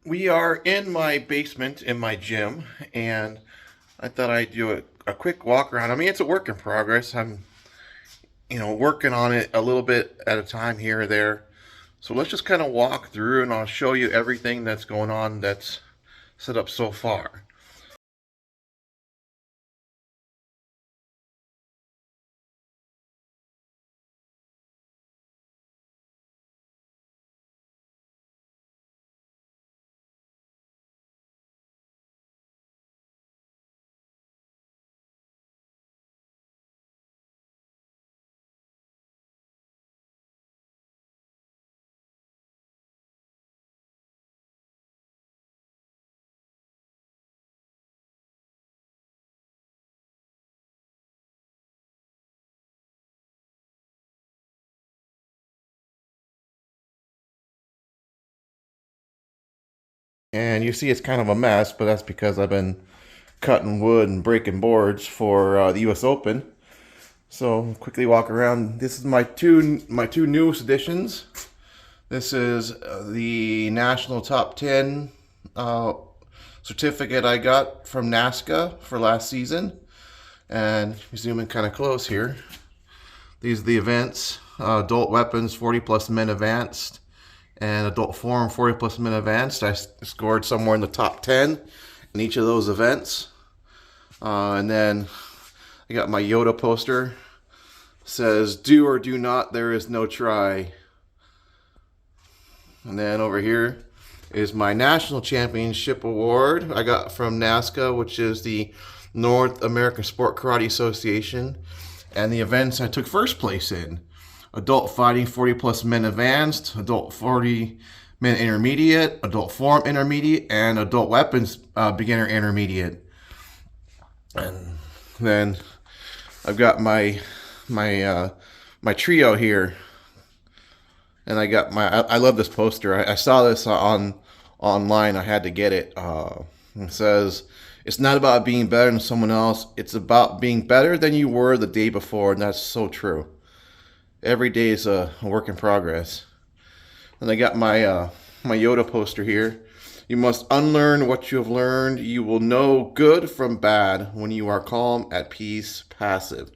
We are in my basement in my gym, and I thought I'd do a quick walk around. I mean, it's a work in progress. I'm, working on it a little bit at a time here or there. So let's just kind of walk through, and I'll show you everything that's going on that's set up so far. And you see it's kind of a mess, but that's because I've been cutting wood and breaking boards for the U.S. Open. So quickly walk around. This is my two newest additions. This is the National Top 10 uh, certificate I got from NASCA for last season. And if you zoom in kind of close here, these are the events. Adult Weapons 40 plus men advanced and Adult Forum 40 plus men advanced. I scored somewhere in the top 10 in each of those events. And then I got my Yoda poster. It says, do or do not, there is no try. And then over here is my National Championship Award I got from NASCA, which is the North American Sport Karate Association. And the events I took first place in: Adult Fighting 40 plus men advanced, Adult 40 men intermediate, Adult Forum intermediate, and Adult Weapons beginner intermediate. And then I've got my trio here, and I got I love this poster. I saw this online. I had to get it. It says, "It's not about being better than someone else. It's about being better than you were the day before," and that's so true. Every day is a work in progress. And I got my Yoda poster here. You must unlearn what you have learned. You will know good from bad when you are calm, at peace, passive.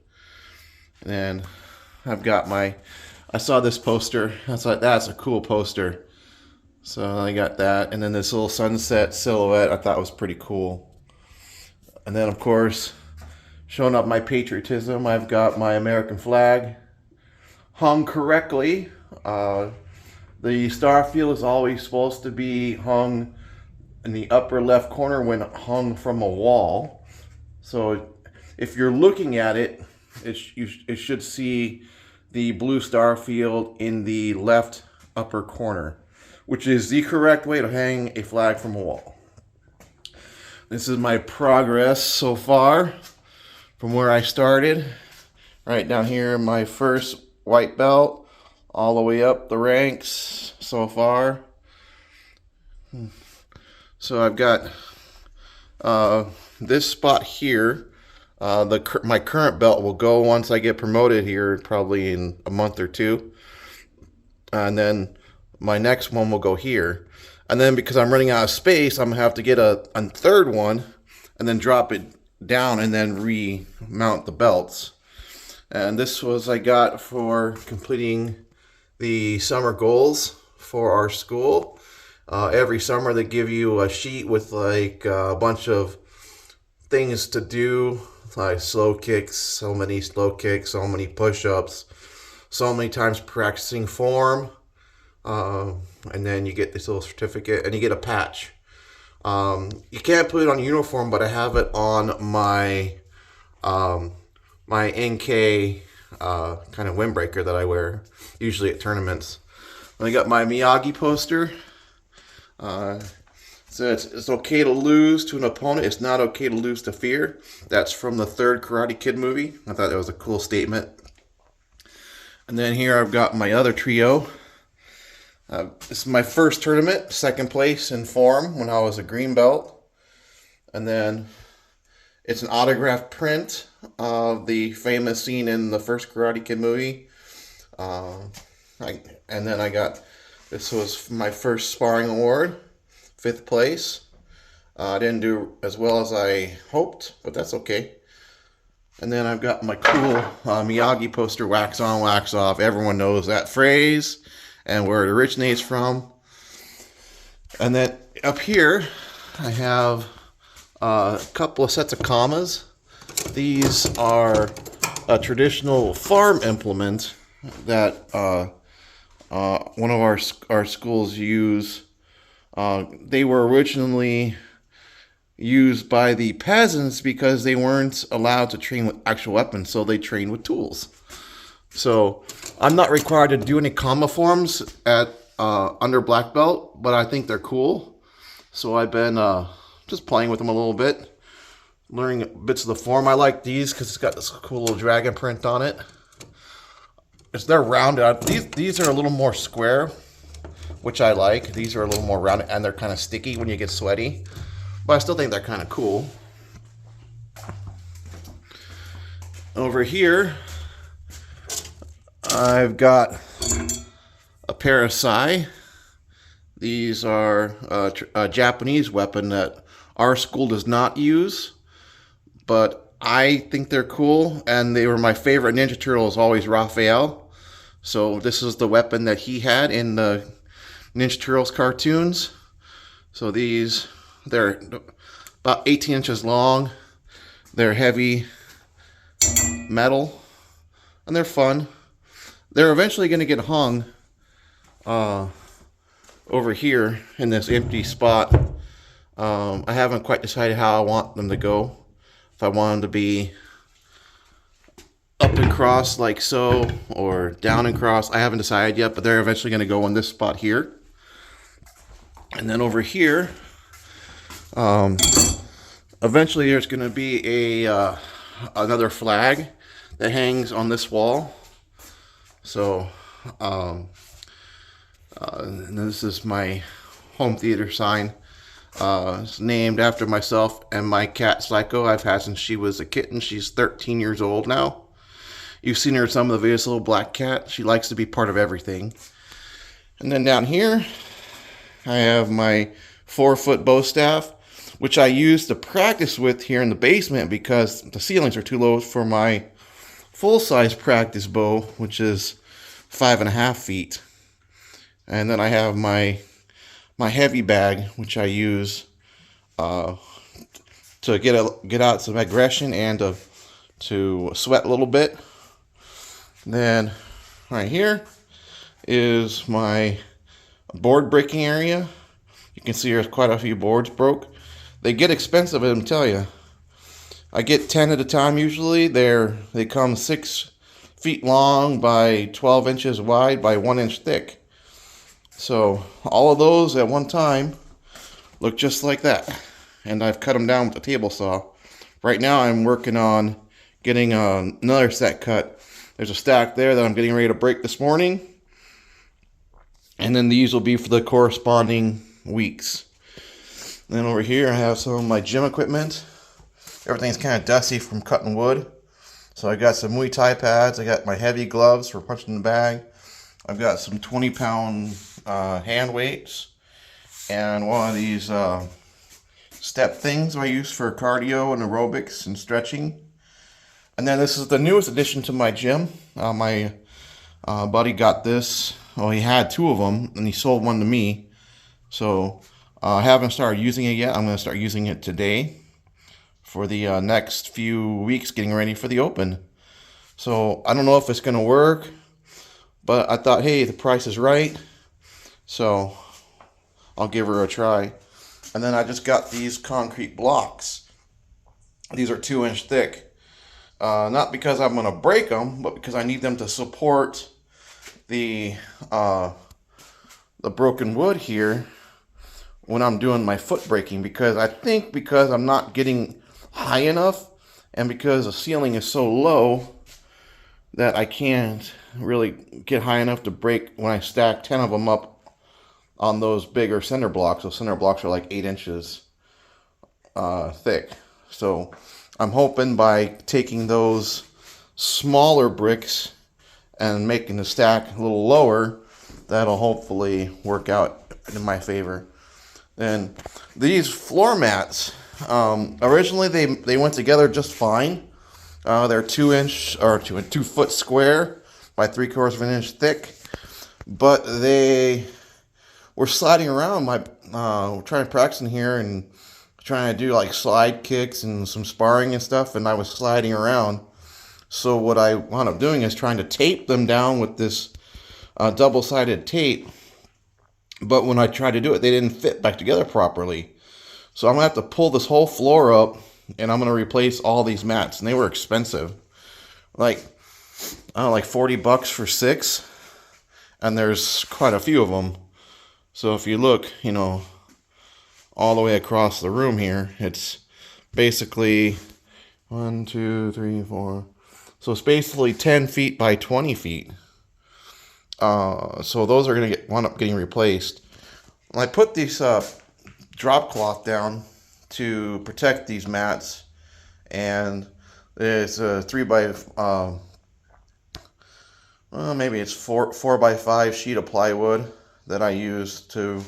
And I've got I saw this poster. I was like, that's a cool poster. So I got that. And then this little sunset silhouette I thought was pretty cool. And then, of course, showing up my patriotism, I've got my American flag hung correctly. The star field is always supposed to be hung in the upper left corner when hung from a wall. So if you're looking at it, it should see the blue star field in the left upper corner, which is the correct way to hang a flag from a wall. This is my progress so far from where I started. Right down here, my first white belt, all the way up the ranks so far. So I've got this spot here. My current belt will go once I get promoted here, probably in a month or two. And then my next one will go here. And then because I'm running out of space, I'm going to have to get a third one and then drop it down and then remount the belts. And this was I got for completing the summer goals for our school. Every summer they give you a sheet with like a bunch of things to do, like slow kicks, so many slow kicks, so many push-ups, so many times practicing form. And then you get this little certificate and you get a patch. You can't put it on uniform, but I have it on my NK kind of windbreaker that I wear usually at tournaments. And I got my Miyagi poster. So it's okay to lose to an opponent. It's not okay to lose to fear. That's from the third Karate Kid movie. I thought that was a cool statement. And then here I've got my other trio. This is my first tournament, second place in form when I was a green belt. And then it's an autographed print of the famous scene in the first Karate Kid movie. And then I got, this was my first sparring award 5th place. I didn't do as well as I hoped, but that's okay. And then I've got my cool Miyagi poster, wax on, wax off. Everyone knows that phrase and where it originates from. And then up here, I have a couple of sets of commas. These are a traditional farm implement that one of our schools use. They were originally used by the peasants because they weren't allowed to train with actual weapons, so they trained with tools. So I'm not required to do any comma forms at under black belt, but I think they're cool. So I've been just playing with them a little bit, learning bits of the form. I like these because it's got this cool little dragon print on it. They're rounded out. These are a little more square, which I like. These are a little more rounded, and they're kind of sticky when you get sweaty. But I still think they're kind of cool. Over here, I've got a pair of sai. These are a Japanese weapon that our school does not use, but I think they're cool, and they were my favorite Ninja Turtle is always Raphael. So this is the weapon that he had in the Ninja Turtles cartoons. So they're about 18 inches long. They're heavy metal, and they're fun. They're eventually going to get hung over here in this empty spot. I haven't quite decided how I want them to go. If I want them to be up and cross like so, or down and cross, I haven't decided yet, but they're eventually going to go in this spot here. And then over here, eventually there's going to be another flag that hangs on this wall. So and this is my home theater sign. It's named after myself and my cat Psycho. I've had since she was a kitten. She's 13 years old now. You've seen her in some of the videos, little black cat. She likes to be part of everything. And then down here, I have my 4-foot bow staff, which I use to practice with here in the basement because the ceilings are too low for my full-size practice bow, which is 5.5 feet. And then I have my heavy bag, which I use to get out some aggression and to sweat a little bit. Then right here is my board breaking area. You can see there's quite a few boards broke. They get expensive, let me tell you. I get 10 at a time usually. They come 6 feet long by 12 inches wide by 1 inch thick. So all of those at one time look just like that. And I've cut them down with the table saw. Right now I'm working on getting another set cut. There's a stack there that I'm getting ready to break this morning. And then these will be for the corresponding weeks. And then over here I have some of my gym equipment. Everything's kind of dusty from cutting wood. So I got some Muay Thai pads. I got my heavy gloves for punching the bag. I've got some 20-pound hand weights. And one of these step things I use for cardio and aerobics and stretching. And then this is the newest addition to my gym. My buddy got this. Well, he had 2 of them, and he sold one to me. So I haven't started using it yet. I'm going to start using it today for the next few weeks, getting ready for the Open. So I don't know if it's going to work, but I thought, hey, the price is right. So I'll give her a try. And then I just got these concrete blocks. These are 2 inch thick. Not because I'm going to break them, but because I need them to support the broken wood here when I'm doing my foot braking. Because I think because I'm not getting high enough and because the ceiling is so low that I can't really get high enough to break when I stack 10 of them up on those bigger center blocks. Those center blocks are like 8 inches thick. So I'm hoping by taking those smaller bricks and making the stack a little lower, that'll hopefully work out in my favor. And these floor mats, originally they went together just fine. They're 2 inch or 2 foot square by 3/4 of an inch thick, but they were sliding around. My trying to practice in here and trying to do like slide kicks and some sparring and stuff, and I was sliding around. So what I wound up doing is trying to tape them down with this double-sided tape. But when I tried to do it, they didn't fit back together properly. So I'm gonna have to pull this whole floor up, and I'm gonna replace all these mats. And they were expensive, like I don't know, like $40 for 6, and there's quite a few of them. So if you look, all the way across the room here, it's basically 1, 2, 3, 4. So it's basically 10 feet by 20 feet. So those are gonna wind up getting replaced. I put this drop cloth down to protect these mats, and it's a 3 by maybe it's 4 by 5 sheet of plywood that I use to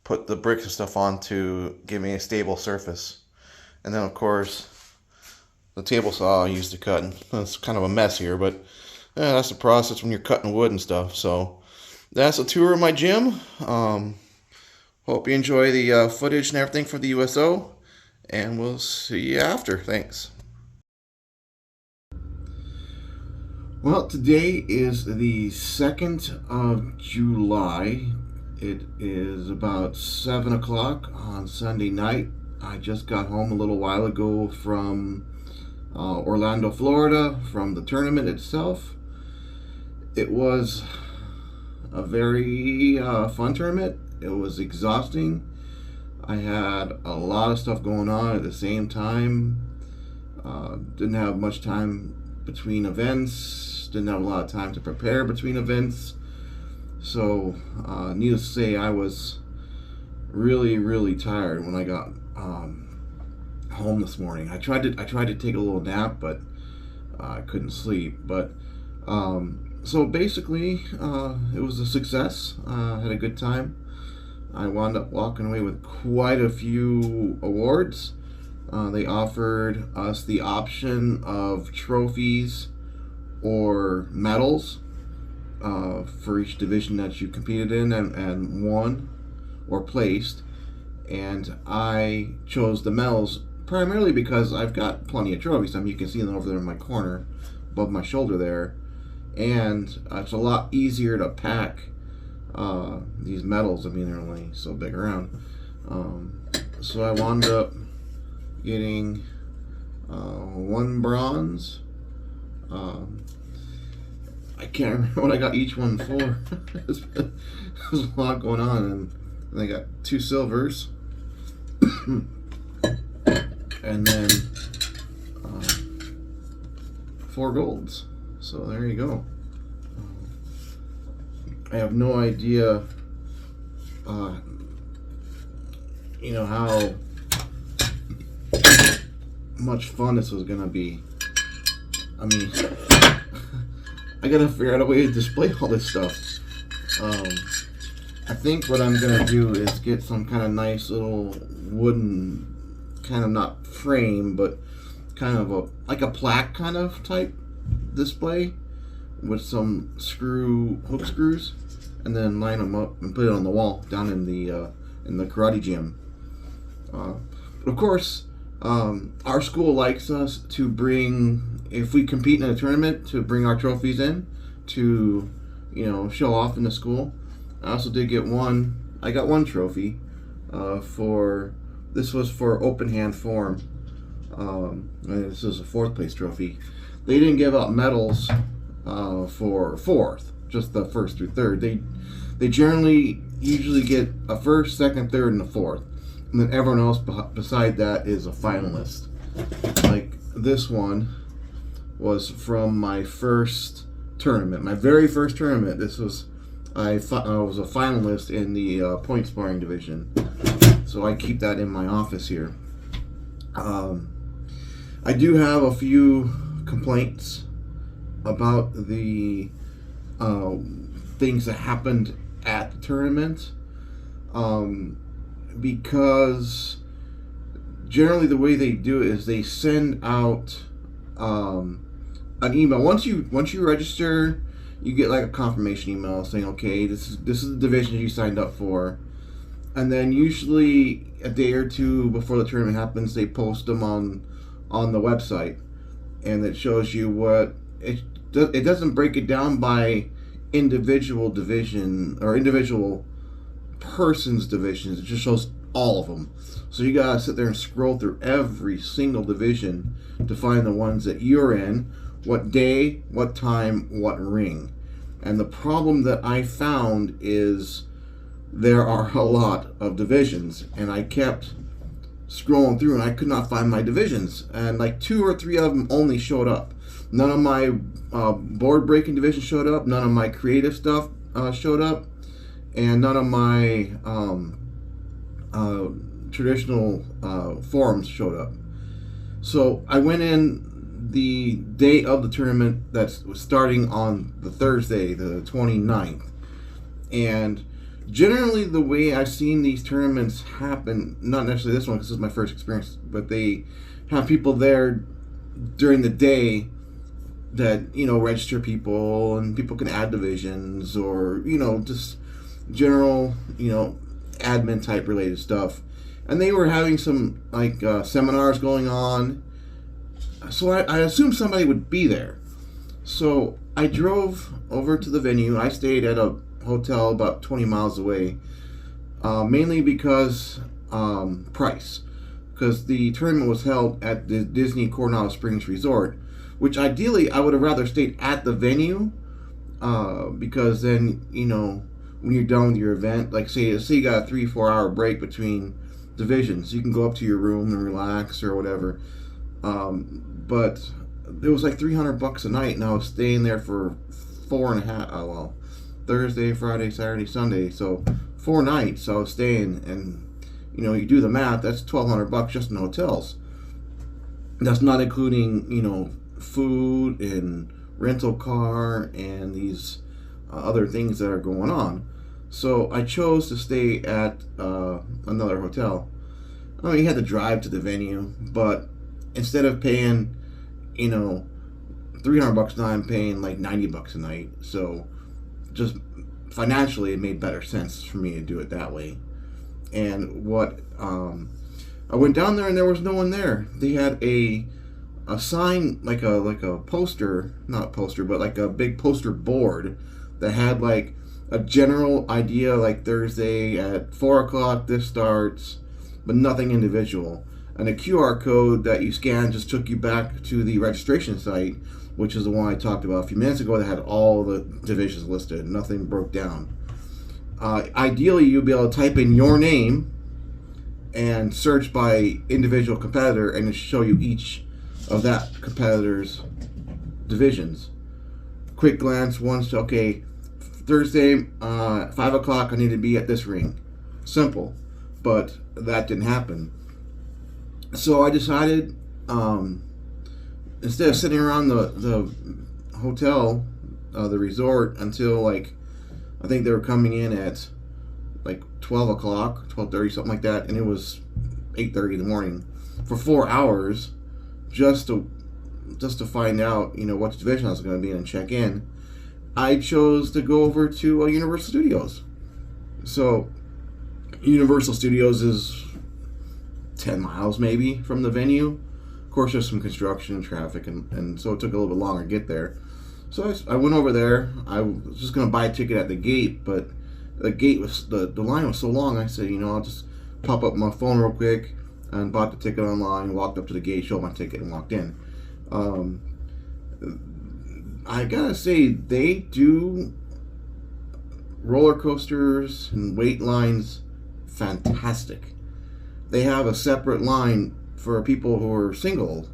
put the bricks and stuff on to give me a stable surface. And then of course the table saw I used to cut, and it's kind of a mess here, but that's the process when you're cutting wood and stuff. So that's a tour of my gym. Hope you enjoy the footage and everything for the USO, and we'll see you after. Thanks. Well, today is the 2nd of July. It is about 7 o'clock on Sunday night. I just got home a little while ago from Orlando, Florida, from the tournament itself. It was a very fun tournament. It was exhausting. I had a lot of stuff going on at the same time. Didn't have much time between events. Didn't have a lot of time to prepare between events. So, needless to say, I was really, really tired when I got home this morning. I tried to take a little nap, but I couldn't sleep. But so basically, it was a success. Had a good time. I wound up walking away with quite a few awards. They offered us the option of trophies or medals for each division that you competed in and won or placed. And I chose the medals primarily because I've got plenty of trophies. I mean, you can see them over there in my corner above my shoulder there. And it's a lot easier to pack these medals. I mean, they're only so big around. So I wound up getting 1 bronze. I can't remember what I got each one for. There's a lot going on. And I got 2 silvers. And then 4 golds. So there you go. I have no idea, how much fun this was gonna be. I mean, I gotta figure out a way to display all this stuff. I think what I'm gonna do is get some kind of nice little wooden, kind of not frame, but kind of like a plaque kind of type display with some hook screws, and then line them up and put it on the wall down in the karate gym. But of course, our school likes us to bring, if we compete in a tournament, to bring our trophies in to, show off in the school. I also did get one. I got 1 trophy this was for open hand form. And this is a 4th place trophy. They didn't give out medals for 4th, just the 1st through 3rd. They usually get a 1st, 2nd, 3rd, and a 4th, and then everyone else beside that is a finalist. Like this one was from my first tournament, my very first tournament. This was I was a finalist in the point sparring division, so I keep that in my office here. I do have a few complaints about the things that happened at the tournament. because generally the way they do it is they send out an email. Once you register, you get like a confirmation email saying, okay, this is the division you signed up for, and then usually a day or two before the tournament happens, they post them on the website, and it shows you what it doesn't break it down by individual division or individual person's divisions. It just shows all of them. So you gotta sit there and scroll through every single division to find the ones that you're in, what day, what time, what ring. And the problem that I found is there are a lot of divisions, and I kept scrolling through and I could not find my divisions, and like 2 or 3 of them only showed up. None of my board breaking division showed up, none of my creative stuff showed up, and none of my traditional forums showed up. So I went in the day of the tournament that was starting on the Thursday, the 29th, and generally the way I've seen these tournaments happen, not necessarily this one because this is my first experience, but they have people there during the day that, register people, and people can add divisions, or, just general, admin type related stuff. And they were having some like seminars going on, so I assumed somebody would be there. So I drove over to the venue. I stayed at a hotel about 20 miles away, mainly because price, because the tournament was held at the Disney Coronado Springs Resort, which ideally I would have rather stayed at the venue, because then, when you're done with your event, like say you got a 3-4 hour break between divisions, you can go up to your room and relax or whatever. But it was like $300 a night, and I was staying there for 4.5. Thursday, Friday, Saturday, Sunday, so 4 nights I was staying, and you do the math, that's $1,200 just in hotels. That's not including food and rental car and these other things that are going on. So I chose to stay at another hotel. I mean, you had to drive to the venue, but instead of paying $300 a night, I'm paying like $90 a night. So just financially, it made better sense for me to do it that way. And I went down there and there was no one there. They had a sign, like a poster, not poster, but like a big poster board that had like a general idea, like Thursday at 4 o'clock this starts, but nothing individual. And a QR code that you scan just took you back to the registration site, which is the one I talked about a few minutes ago that had all the divisions listed. Nothing broke down. Ideally, you'd be able to type in your name and search by individual competitor, and it show you each of that competitor's divisions. Quick glance once, okay, Thursday, 5 o'clock, I need to be at this ring. Simple. But that didn't happen. So I decided, instead of sitting around the hotel, the resort, until like, I think they were coming in at like 12 o'clock, 12:30, something like that, and it was 8:30 in the morning, for 4 hours, just to find out, what division I was going to be in and check in. I chose to go over to Universal Studios. So Universal Studios is 10 miles maybe from the venue. Of course, there's some construction and traffic, and so it took a little bit longer to get there. So I went over there. I was just going to buy a ticket at the gate, but the gate was, the line was so long, I said, I'll just pop up my phone real quick, and bought the ticket online, walked up to the gate, showed my ticket, and walked in. I gotta say, they do roller coasters and wait lines fantastic. They have a separate line for people who are single,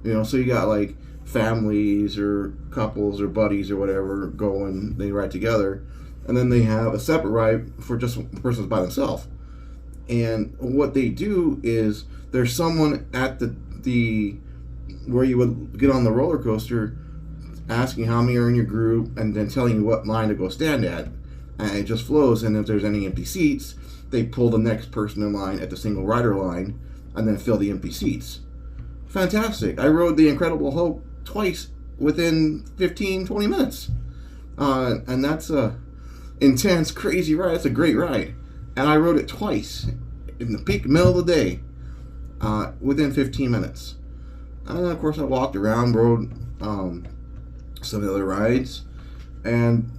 so you got like families or couples or buddies or whatever going, they ride together, and then they have a separate ride for just persons by themselves. And what they do is there's someone at the where you would get on the roller coaster asking how many are in your group, and then telling you what line to go stand at. and it just flows. And if there's any empty seats, they pull the next person in line at the single rider line and then fill the empty seats. Fantastic. I rode the Incredible Hulk twice within 15-20 minutes. And that's a intense, crazy ride. It's a great ride. And I rode it twice in the peak middle of the day within 15 minutes. And then, of course, I walked around, rode some of the other rides. And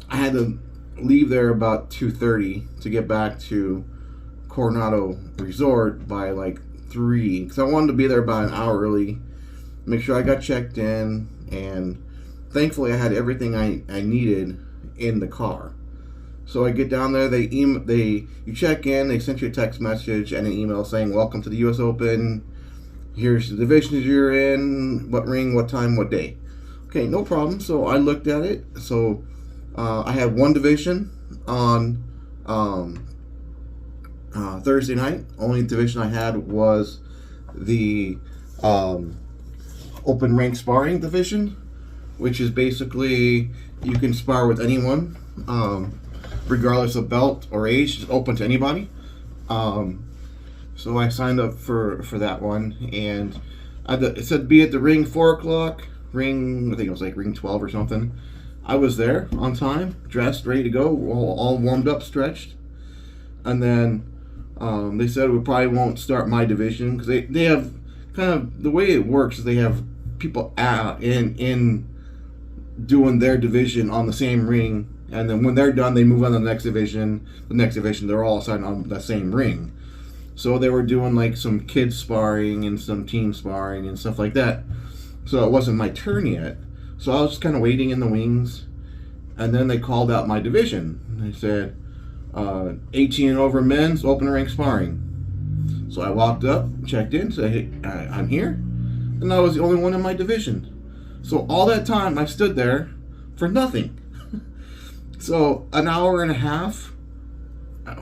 I had to leave there about 2:30 to get back to Coronado Resort by like 3, because I wanted to be there about an hour early, make sure I got checked in, and thankfully I had everything I needed in the car. So I get down there, you check in, they sent you a text message and an email saying, welcome to the US Open, here's the divisions you're in, what ring, what time, what day. Okay, no problem. So I looked at it. So I had one division on Thursday night. Only division I had was the open rank sparring division, which is basically you can spar with anyone, regardless of belt or age. It's open to anybody. So I signed up for that one, and it said be at the ring 4 o'clock. Ring, I think it was like ring 12 or something. I was there on time, dressed, ready to go, all warmed up, stretched. And then they said we probably won't start my division, because they have kind of, the way it works is they have people in doing their division on the same ring, and then when they're done they move on to the next division. They're all assigned on the same ring. So they were doing like some kids sparring and some team sparring and stuff like that. So it wasn't my turn yet. So I was just kind of waiting in the wings. And then they called out my division. They said, 18 and over men's open rank sparring. So I walked up, checked in, said, hey, I'm here. And I was the only one in my division. So all that time I stood there for nothing. So an hour and a half.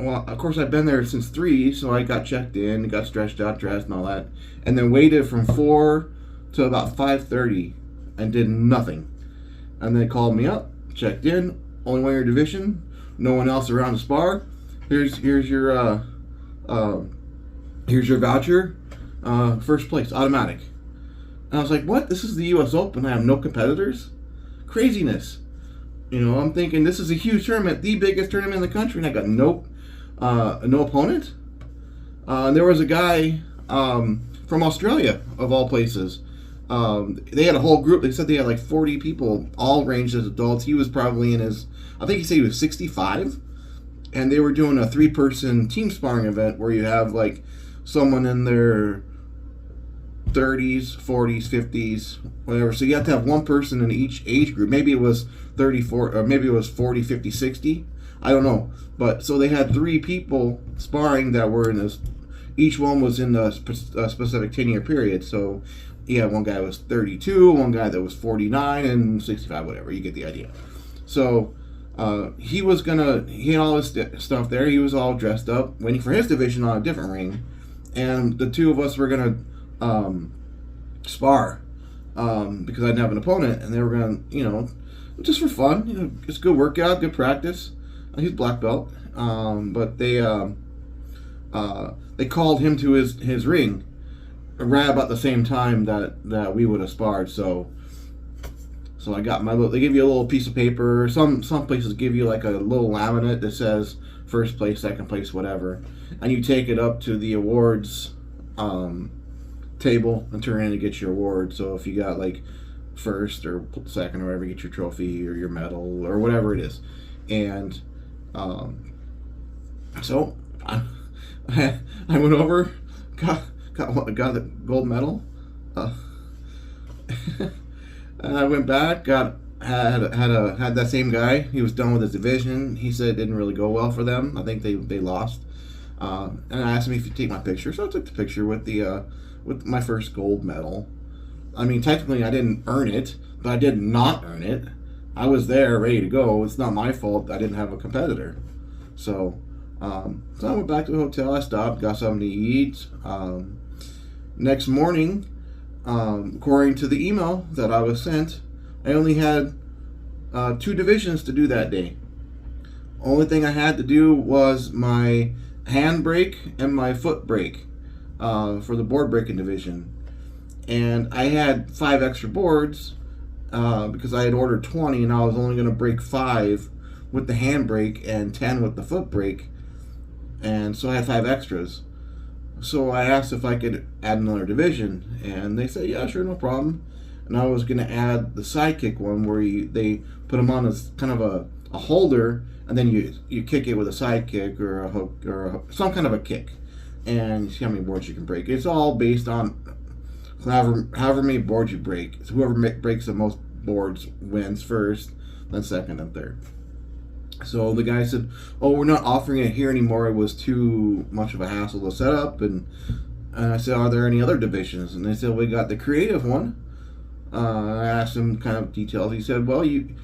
Well, of course I've been there since 3, so I got checked in, got stretched out, dressed and all that. And then waited from 4 to about 5:30 and did nothing. And they called me up, checked in, only one in your division, no one else around to spar. Here's your voucher, first place, automatic. And I was like, what? This is the US Open, I have no competitors? Craziness. You know, I'm thinking this is a huge tournament, the biggest tournament in the country, and I got no opponent. And there was a guy from Australia, of all places. They had a whole group. They said they had like 40 people, all ranged as adults. He was probably in his, I think he said he was 65. And they were doing a 3-person team sparring event where you have like someone in their 30s, 40s, 50s, whatever. So you have to have one person in each age group. Maybe it was 34, or maybe it was 40, 50, 60. I don't know. But so they had 3 people sparring that were in this. Each one was in a specific 10-year period. So yeah, one guy was 32, one guy that was 49, and 65, whatever. You get the idea. So he had all his stuff there. He was all dressed up, waiting for his division on a different ring. And the 2 of us were going to spar because I didn't have an opponent. And they were going to, you know, just for fun. You know, it's a good workout, good practice. He's black belt. But they called him to his ring right about the same time that we would have sparred. So I got they give you a little piece of paper. Some places give you like a little laminate that says first place, second place, whatever, and you take it up to the awards table and turn in to get your award. So if you got like first or second or whatever, you get your trophy or your medal or whatever it is. And so I went over, got the gold medal, and I went back, had that same guy. He was done with his division. He said it didn't really go well for them. I think they lost. And I asked him if he'd take my picture, so I took the picture with my first gold medal. I mean, technically I didn't earn it, but I did not earn it. I was there, ready to go. It's not my fault I didn't have a competitor. So I went back to the hotel. I stopped, got something to eat. Next morning, according to the email that I was sent, I only had 2 divisions to do that day. Only thing I had to do was my hand brake and my foot brake for the board braking division. And I had 5 extra boards because I had ordered 20 and I was only going to break 5 with the hand brake and 10 with the foot brake. And so I had 5 extras. So I asked if I could add another division, and they said, yeah, sure, no problem. And I was going to add the sidekick one where they put them on as kind of a holder, and then you kick it with a sidekick or a hook or some kind of a kick. And you see how many boards you can break. It's all based on however many boards you break. So whoever breaks the most boards wins first, then second, and third. So the guy said, "Oh, we're not offering it here anymore. It was too much of a hassle to set up." And I said, "Are there any other divisions?" And they said, "We got the creative one." I asked him kind of details. He said, "Well, you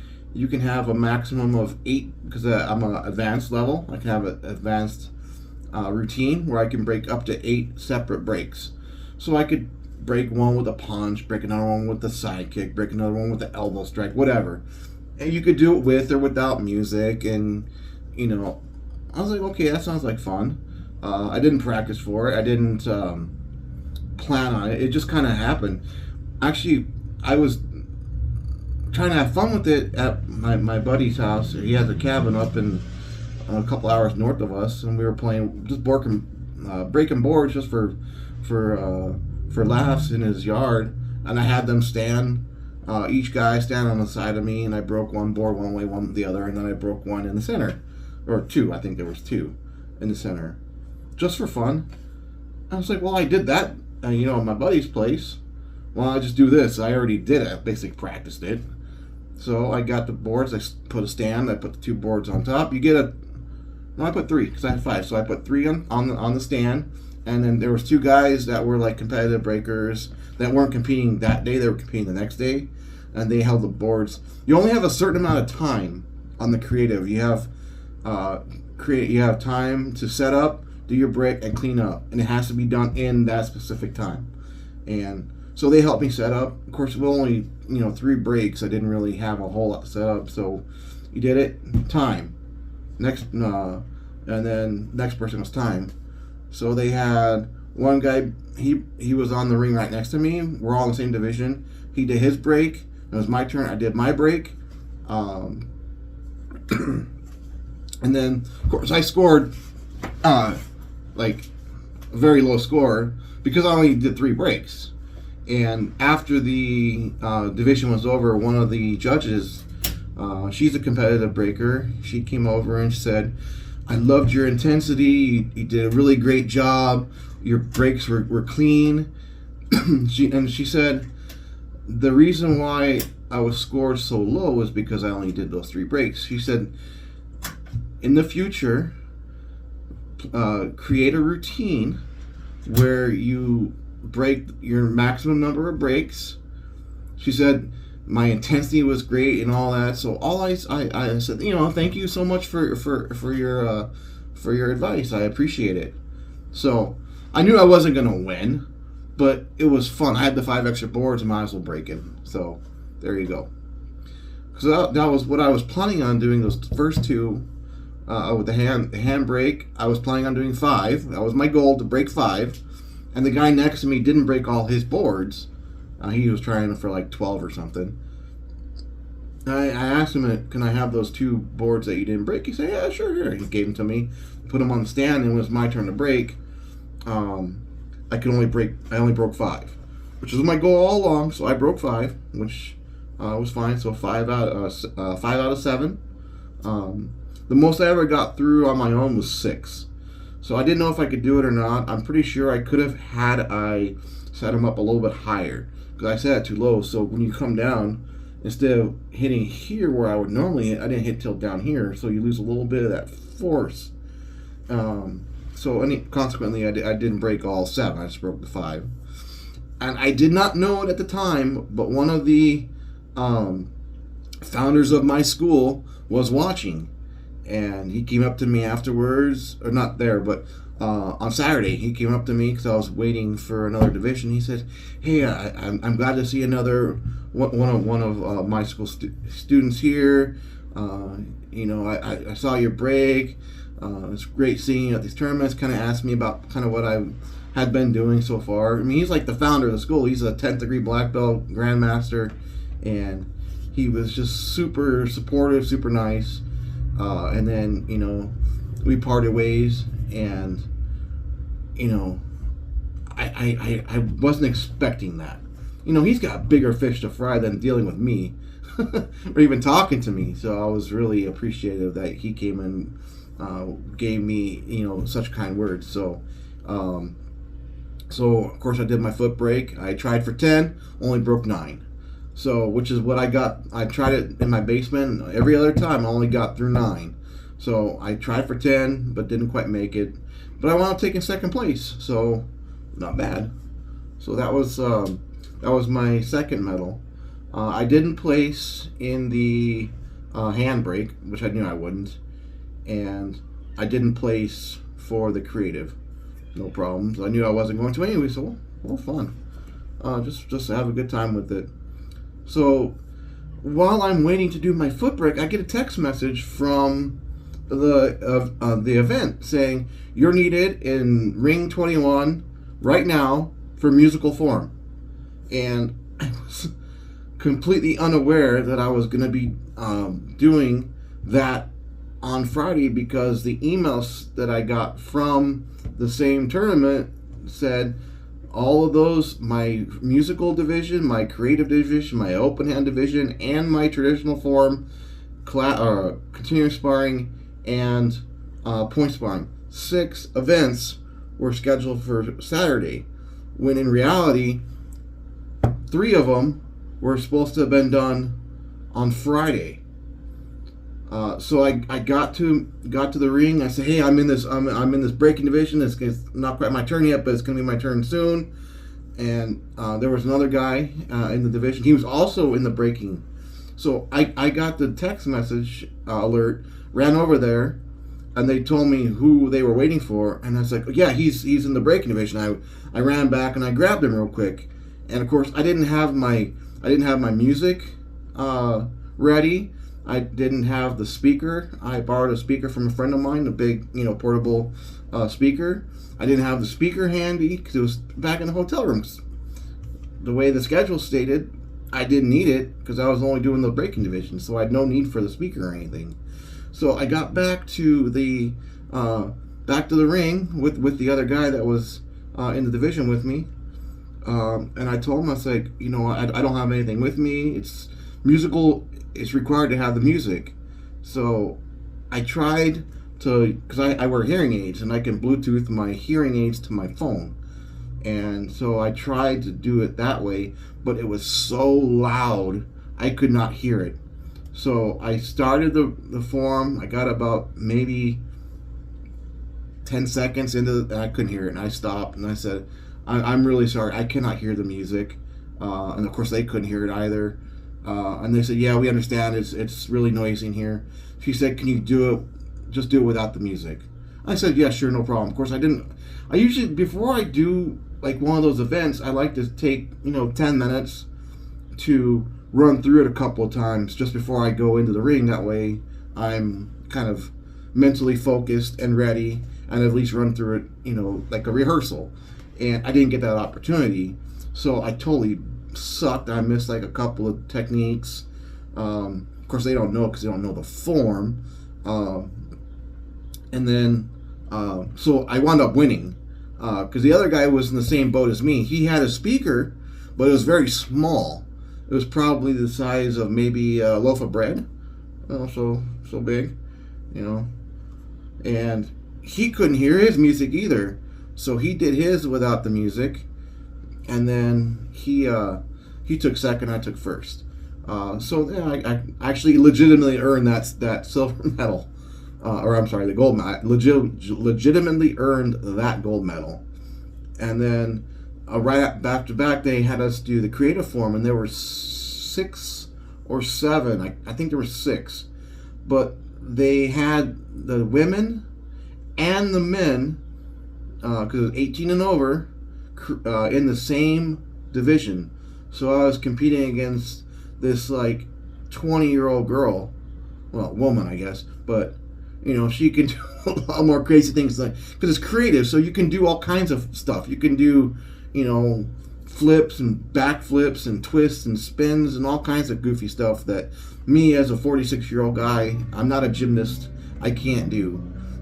can have a maximum of 8 because I'm an advanced level. I can have an advanced routine where I can break up to 8 separate breaks. So I could break one with a punch, break another one with the sidekick, break another one with the elbow strike, whatever." And you could do it with or without music, and I was like, okay, that sounds like fun. I didn't practice for it. I didn't plan on it. It just kind of happened. Actually, I was trying to have fun with it at my buddy's house. He has a cabin up in a couple hours north of us, and we were playing just breaking boards just for laughs in his yard. And I had them stand. Each guy stand on the side of me, and I broke one board one way, one the other, and then I broke one in the center, or 2. I think there was 2 in the center, just for fun. I was like, well, I did that, at my buddy's place. Well, I just do this. I already did it. I basically practiced it. So I got the boards. I put a stand. I put the 2 boards on top. I put 3 because I had 5. So I put 3 on the stand, and then there was 2 guys that were like competitive breakers that weren't competing that day. They were competing the next day, and they held the boards. You only have a certain amount of time on the creative. You have you have time to set up, do your break, and clean up, and it has to be done in that specific time. And so they helped me set up. Of course, with only 3 breaks, I didn't really have a whole lot to set up. So you did it, time. Next, and then next person was time. So they had one guy. He was on the ring right next to me. We're all in the same division. He did his break. It was my turn. I did my break. And then, of course, I scored like a very low score because I only did 3 breaks. And after the division was over, one of the judges, she's a competitive breaker. She came over and said, "I loved your intensity. You did a really great job. Your breaks were clean." She said, "The reason why I was scored so low was because I only did those 3 breaks." She said, "In the future, create a routine where you break your maximum number of breaks." She said, "My intensity was great and all that." So I said, "Thank you so much for your advice. I appreciate it." So I knew I wasn't gonna win, but it was fun. I had the 5 extra boards, and might as well break it. So there you go. So that was what I was planning on doing. Those first 2 with the hand brake. I was planning on doing 5. That was my goal, to break 5. And the guy next to me didn't break all his boards. He was trying for like 12 or something. I asked him, "Can I have those 2 boards that you didn't break?" He said, "Yeah, sure, here." He gave them to me, put them on the stand, and when it was my turn to break, I only broke 5, which was my goal all along. So I broke 5, which was fine. So 5 out of 7. The most I ever got through on my own was 6. So I didn't know if I could do it or not. I'm pretty sure I could have had I set them up a little bit higher, because I set it too low. So when you come down, instead of hitting here where I would normally hit, I didn't hit till down here. So you lose a little bit of that force. Consequently, I didn't break all 7. I just broke the 5. And I did not know it at the time, but one of the founders of my school was watching. And he came up to me afterwards, or not there, but on Saturday, he came up to me because I was waiting for another division. He said, "Hey, I'm glad to see another one of my school students here. Uh, I saw your break. It's great seeing you at these tournaments. Kind of asked me about kind of what I had been doing so far. I mean, he's like the founder of the school. He's a 10th degree black belt grandmaster, and he was just super supportive, super nice. And then we parted ways, and I wasn't expecting that. He's got bigger fish to fry than dealing with me, or even talking to me. So I was really appreciative that he came and gave me, such kind words. So of course I did my foot break. I tried for 10, only broke 9. So which is what I got. I tried it in my basement. Every other time I only got through 9. So I tried for 10, but didn't quite make it. But I wound up taking second place. So not bad. So that was my second medal. I didn't place in the handbrake, which I knew I wouldn't, and I didn't place for the creative. No problems. I knew I wasn't going to anyway, so well, fun. Just have a good time with it. So while I'm waiting to do my foot brake, I get a text message from the event saying you're needed in ring 21 right now for musical form, and I was completely unaware that I was going to be doing that on Friday, because the emails that I got from the same tournament said all of those, my musical division, my creative division, my open hand division, and my traditional form, continuing sparring, and point sparring, 6 events were scheduled for Saturday, when in reality 3 of them were supposed to have been done on Friday. So I got to the ring. I said, "Hey, I'm in this breaking division. It's not quite my turn yet, but it's going to be my turn soon." And there was another guy in the division. He was also in the breaking. So I got the text message alert, ran over there, and they told me who they were waiting for. And I was like, "Yeah, he's in the breaking division." I ran back and I grabbed him real quick. And of course, I didn't have my music ready. I didn't have the speaker. I borrowed a speaker from a friend of mine, a big, portable speaker. I didn't have the speaker handy because it was back in the hotel rooms. The way the schedule stated, I didn't need it because I was only doing the breaking division, so I had no need for the speaker or anything. So I got back to the ring with the other guy that was in the division with me, and I told him, I was like, I don't have anything with me. It's musical. It's required to have the music. So I tried to, because I wear hearing aids and I can Bluetooth my hearing aids to my phone. And so I tried to do it that way, but it was so loud I could not hear it. So I started the form. I got about maybe 10 seconds into it, and I couldn't hear it. And I stopped and I said, I'm really sorry. I cannot hear the music. And of course they couldn't hear it either. And they said, "Yeah, we understand. It's really noisy in here." She said, "Can you do it? Just do it without the music." I said, "Yeah, sure, no problem." Of course, I didn't. I usually, before I do like one of those events, I like to take 10 minutes to run through it a couple of times just before I go into the ring. That way, I'm kind of mentally focused and ready, and at least run through it, like a rehearsal. And I didn't get that opportunity, so I totally sucked. I missed like a couple of techniques. Of course, they don't know because they don't know the form. And then, so I wound up winning because the other guy was in the same boat as me. He had a speaker, but it was very small. It was probably the size of maybe a loaf of bread. So big, And he couldn't hear his music either, so he did his without the music. And then he took second, I took first. So yeah, I actually legitimately earned that silver medal, or I'm sorry, the gold medal. Legitimately earned that gold medal. And then right back to back, they had us do the creative form, and there were 6 or 7. I think there were 6, but they had the women and the men, because it was 18 and over, in the same division. So I was competing against this like 20-year-old girl, well, woman, I guess, but she can do a lot more crazy things, like, because it's creative, so you can do all kinds of stuff. You can do, flips and backflips and twists and spins and all kinds of goofy stuff that me, as a 46-year-old guy, I'm not a gymnast, I can't do.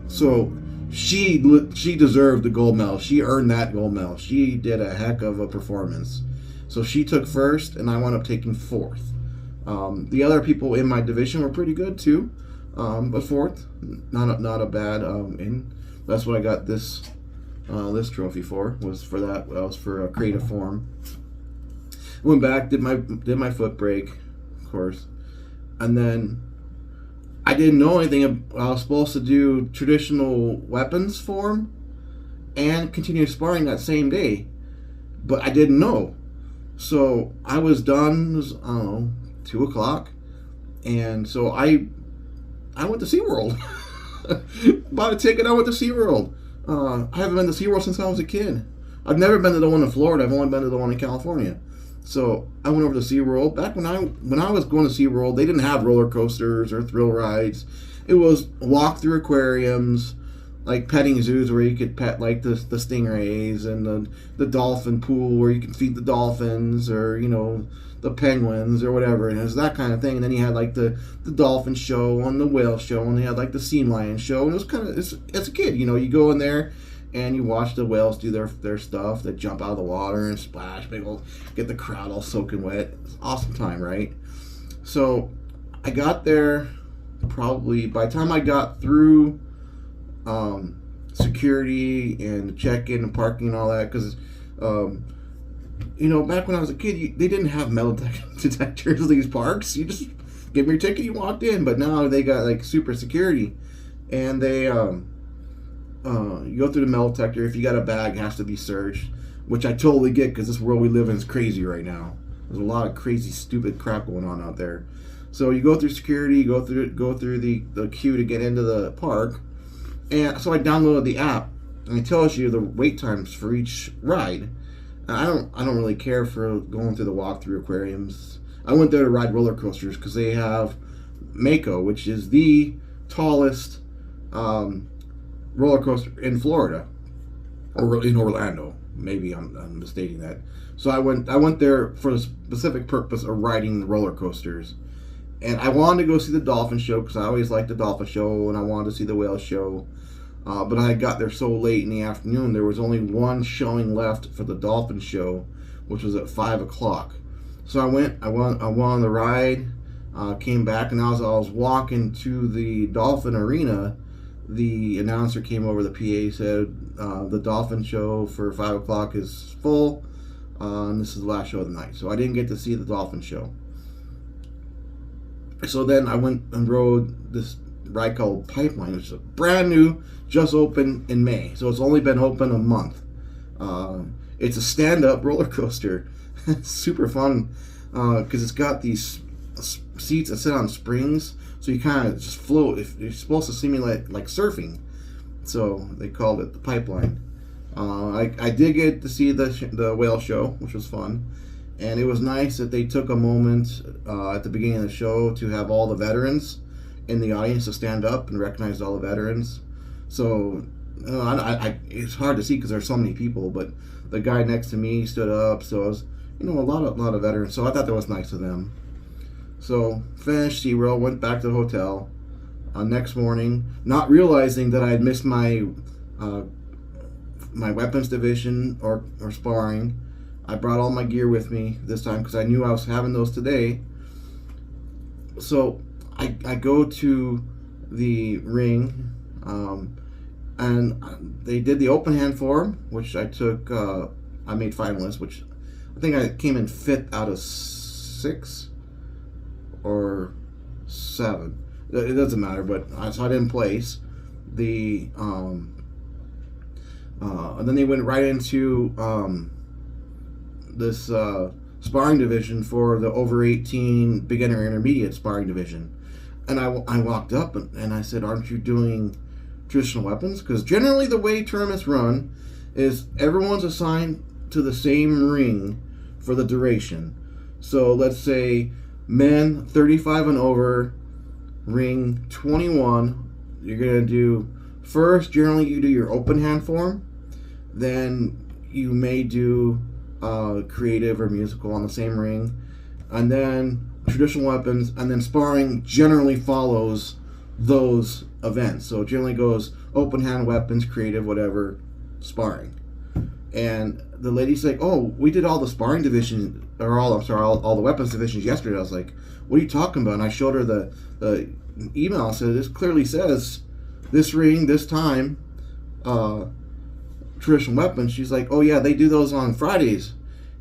So she deserved the gold medal. She earned that gold medal. She did a heck of a performance. So she took first, and I wound up taking fourth. The other people in my division were pretty good too, but fourth, not a bad in. That's what I got this trophy for. Was for that. That was for a creative form. Went back, did my foot break, of course, and then I didn't know anything. I was supposed to do traditional weapons form and continue sparring that same day, but I didn't know. So I was done. It was, I don't know, 2:00, and so I went to SeaWorld. Bought a ticket. I went to SeaWorld. I haven't been to SeaWorld since I was a kid. I've never been to the one in Florida. I've only been to the one in California. So I went over to SeaWorld. Back when I was going to SeaWorld, they didn't have roller coasters or thrill rides. It was walk through aquariums, like petting zoos where you could pet like the stingrays, and the dolphin pool where you can feed the dolphins, or the penguins or whatever. And it was that kind of thing. And then you had like the dolphin show and the whale show, and they had like the sea lion show. And it was kind of, as a kid, you go in there and you watch the whales do their stuff. They jump out of the water and splash, get the crowd all soaking wet. It's an awesome time, right? So I got there probably, by the time I got through security and check-in and parking and all that, because back when I was a kid, they didn't have metal detectors at these parks. You just give them your ticket, you walked in. But now they got like super security, and they you go through the metal detector. If you got a bag, it has to be searched, which I totally get, because this world we live in is crazy right now. There's a lot of crazy, stupid crap going on out there. So you go through security, go through the queue to get into the park, and so I downloaded the app, and it tells you the wait times for each ride. And I don't really care for going through the walk-through aquariums. I went there to ride roller coasters because they have Mako, which is the tallest roller coaster in Florida, or in Orlando. Maybe I'm mistaking that. So I went there for the specific purpose of riding the roller coasters, and I wanted to go see the dolphin show because I always liked the dolphin show, and I wanted to see the whale show. But I got there so late in the afternoon, there was only one showing left for the dolphin show, which was at 5:00. So I went on the ride, came back, and as I was walking to the dolphin arena, the announcer came over the PA, said the dolphin show for 5:00 is full, and this is the last show of the night. So I didn't get to see the dolphin show. So then I went and rode this ride called Pipeline, which is brand new, just opened in May. So it's only been open a month. It's a stand-up roller coaster. It's super fun because it's got these seats that sit on springs, so you kind of just float. You're supposed to simulate like surfing, so they called it the Pipeline. I did get to see the whale show, which was fun, and it was nice that they took a moment at the beginning of the show to have all the veterans in the audience to stand up and recognize all the veterans. So it's hard to see because there's so many people, but the guy next to me stood up, so it was a lot of veterans. So I thought that was nice of them. So finished SeaWorld, went back to the hotel. Next morning, not realizing that I had missed my weapons division or sparring, I brought all my gear with me this time because I knew I was having those today. So I go to the ring, and they did the open hand form, which I took. I made finalists, which I think I came in 5th out of 6 or 7. It doesn't matter, but so I didn't place. And then they went right into this sparring division for the over 18 beginner intermediate sparring division. And I walked up and I said, "Aren't you doing traditional weapons?" Because generally the way tournaments run is everyone's assigned to the same ring for the duration. So let's say men 35 and over, ring 21, you're going to do first, generally you do your open hand form, then you may do creative or musical on the same ring, and then traditional weapons, and then sparring generally follows those events. So it generally goes open hand, weapons, creative, whatever, sparring. And the lady's like, "Oh, we did all the sparring division, or all the weapons divisions yesterday." I was like, "What are you talking about?" And I showed her the email and said, "This clearly says this ring, this time, traditional weapons." She's like, "Oh yeah, they do those on Fridays."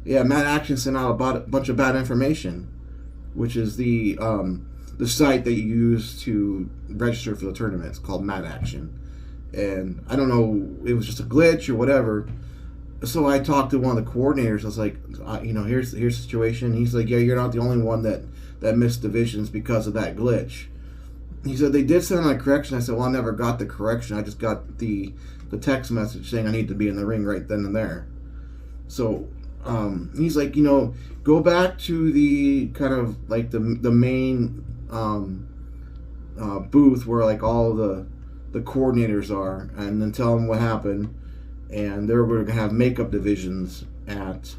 Yeah, Mad Action sent out a bunch of bad information, which is the site that you use to register for the tournament. It's called Mad Action, and I don't know, it was just a glitch or whatever. So I talked to one of the coordinators. I was like, here's the situation. He's like, "Yeah, you're not the only one that missed divisions because of that glitch." He said they did send out a correction. I said, "Well, I never got the correction. I just got the text message saying I need to be in the ring right then and there." So he's like, go back to the kind of like the main booth where like all the coordinators are, and then tell them what happened. And they're going to have makeup divisions at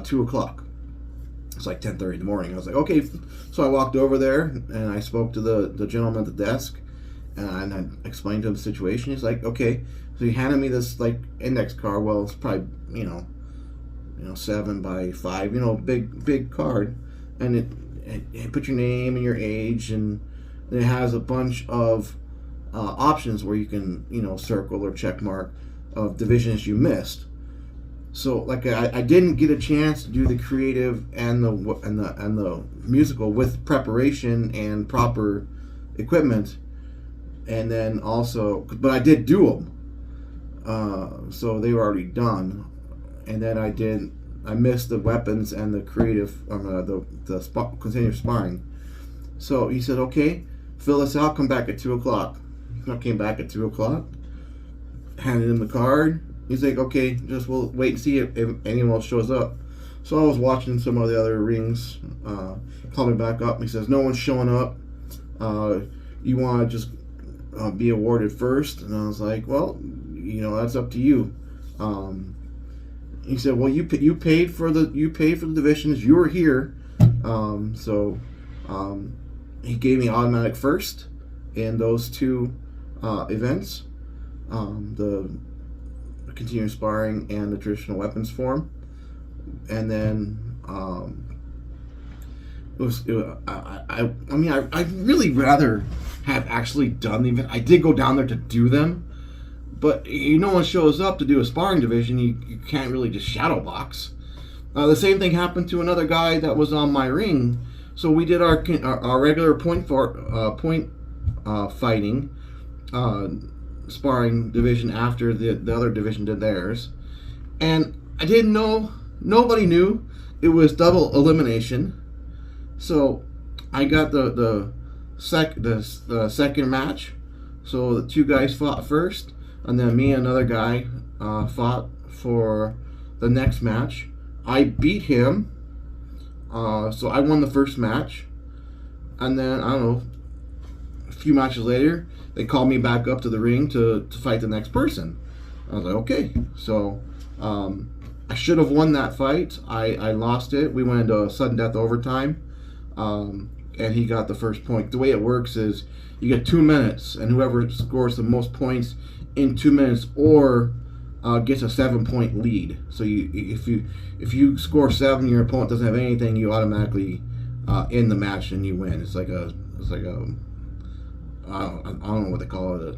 2 o'clock. It's like 10:30 in the morning. I was like, okay. So I walked over there and I spoke to the gentleman at the desk, and I explained to him the situation. He's like, okay. So he handed me this like index card. Well, it's probably 7 by 5, big card, and it put your name and your age, and it has a bunch of options where you can circle or check mark of divisions you missed. So like I didn't get a chance to do the creative and the musical with preparation and proper equipment, and then also, but I did do them. So they were already done, and then I missed the weapons and the creative, continuous sparring. So he said, okay, fill this out, come back at 2 o'clock. I came back at 2 o'clock, handed him the card. He's like, okay, we'll wait and see if anyone else shows up. So I was watching some of the other rings. Called me back up. He says, no one's showing up. You want to just be awarded first? And I was like, well, that's up to you. He said, well, you paid for the divisions. You were here. So he gave me automatic first in those two events. The continuous sparring and the traditional weapons form, and then I'd really rather have actually done the event. I did go down there to do them, but no one shows up to do a sparring division. You can't really just shadow box. The same thing happened to another guy that was on my ring. So we did our regular point fighting sparring division after the other division did theirs, and I didn't know, nobody knew it was double elimination. So I got the second match. So the two guys fought first, and then me and another guy fought for the next match. I beat him, so I won the first match, and then I don't know, a few matches later, they called me back up to the ring to fight the next person. I was like, okay. So I should have won that fight. I lost it. We went into a sudden death overtime, and he got the first point. The way it works is you get 2 minutes, and whoever scores the most points in 2 minutes or gets a 7-point lead. So if you score 7, your opponent doesn't have anything, you automatically end the match and you win. It's like a I don't know what they call it.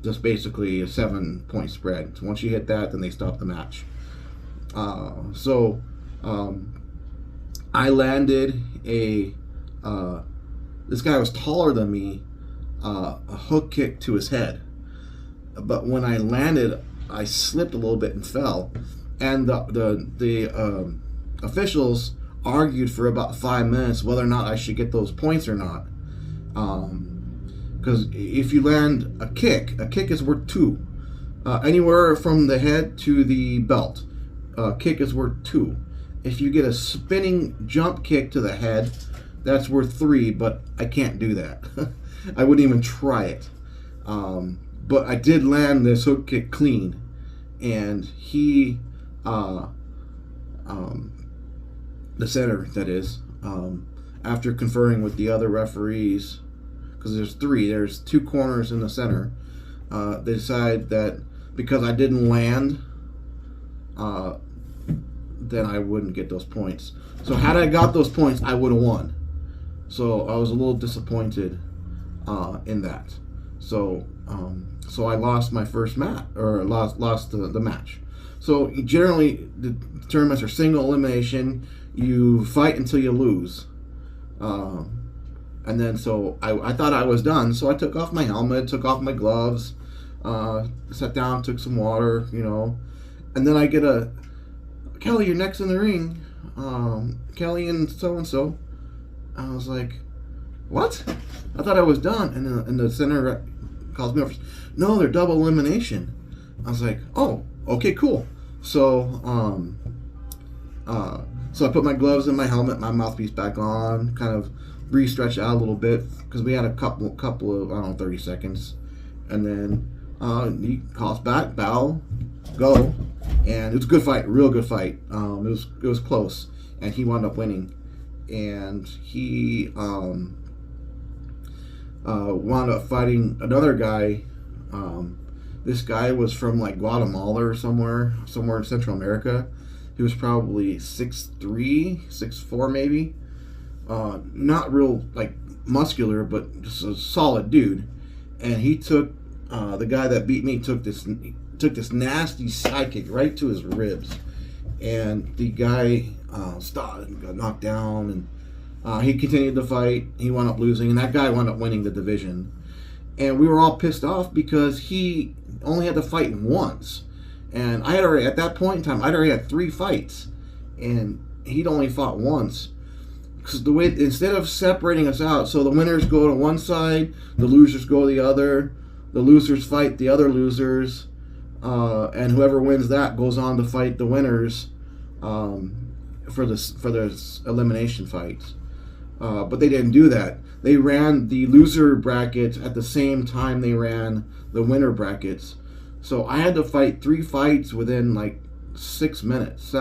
Just basically a 7-point spread. So once you hit that, then they stop the match. So I landed this guy was taller than me, a hook kick to his head. But when I landed, I slipped a little bit and fell. And the officials argued for about 5 minutes whether or not I should get those points or not. Because if you land a kick is worth 2. Anywhere from the head to the belt, kick is worth 2. If you get a spinning jump kick to the head, that's worth 3, but I can't do that. I wouldn't even try it. But I did land this hook kick clean, and he, the center, that is, after conferring with the other referees, because there's 2 corners in the center, they decided that because I didn't land, then I wouldn't get those points. So had I got those points, I would have won. So I was a little disappointed in that. So I lost my first match, or lost the match. So generally, the tournaments are single elimination. You fight until you lose. And then so I thought I was done. So I took off my helmet, took off my gloves, sat down, took some water, and then I get a, Kelly, you're next in the ring. Kelly and so-and-so. I was like, what? I thought I was done. And the center calls me over. No, they're double elimination. I was like, oh, okay, cool. So I put my gloves and my helmet, my mouthpiece back on, kind of re-stretched out a little bit, because we had a couple of, 30 seconds. And then he calls back, bow, go. And it was a good fight, real good fight. It was close, and he wound up winning. And he wound up fighting another guy. This guy was from like Guatemala or somewhere in Central America. He was probably 6'3", 6'4", maybe. Not real like muscular, but just a solid dude. And he took the guy that beat me took this nasty side kick right to his ribs, and the guy stopped and got knocked down, and he continued the fight. He wound up losing, and that guy wound up winning the division. And we were all pissed off because he only had to fight once, and I had already, at that point in time, I'd already had 3 fights, and he'd only fought once. Because the way, instead of separating us out, so the winners go to one side, the losers go to the other, the losers fight the other losers, and whoever wins that goes on to fight the winners for the elimination fights. But they didn't do that. They ran the loser brackets at the same time they ran the winner brackets. So I had to fight 3 fights within like 7 minutes.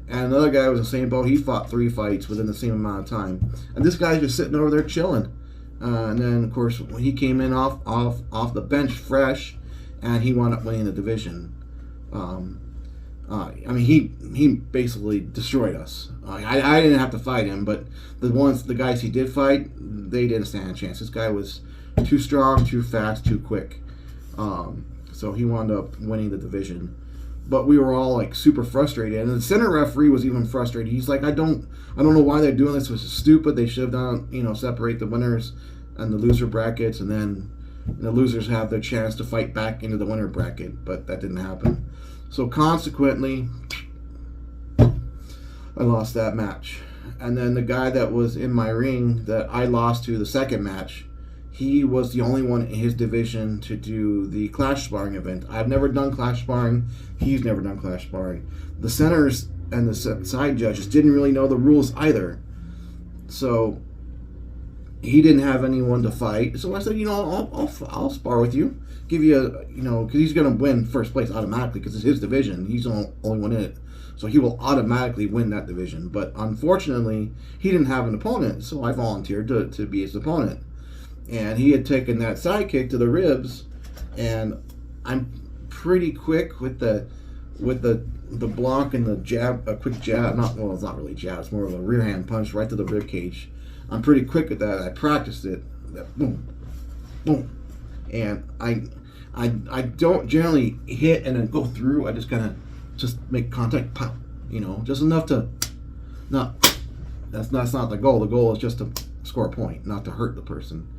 And another guy was in the same boat. He fought 3 fights within the same amount of time. And this guy's just sitting over there chilling. And then, of course, when he came in off the bench fresh, and he wound up winning the division. He basically destroyed us. I didn't have to fight him, but the guys he did fight, they didn't stand a chance. This guy was too strong, too fast, too quick. So he wound up winning the division. But we were all like super frustrated, and the center referee was even frustrated. He's like, I don't know why they're doing this. This is stupid. They should have done, separate the winners and the loser brackets, and then the losers have their chance to fight back into the winner bracket. But that didn't happen. So consequently, I lost that match. And then the guy that was in my ring that I lost to the second match, he was the only one in his division to do the clash sparring event. I've never done clash sparring. He's never done clash sparring. The centers and the side judges didn't really know the rules either. So he didn't have anyone to fight. So I said, I'll spar with you. Give you because he's going to win first place automatically because it's his division. He's the only one in it. So he will automatically win that division. But unfortunately, he didn't have an opponent. So I volunteered to be his opponent. And he had taken that side kick to the ribs, and I'm pretty quick with the block and the jab, a quick jab. It's not really jab. It's more of a rear hand punch right to the rib cage. I'm pretty quick at that. I practiced it. Boom, boom, and I don't generally hit and then go through. I just kind of just make contact, pop. Just enough to not. That's not the goal. The goal is just to score a point, not to hurt the person.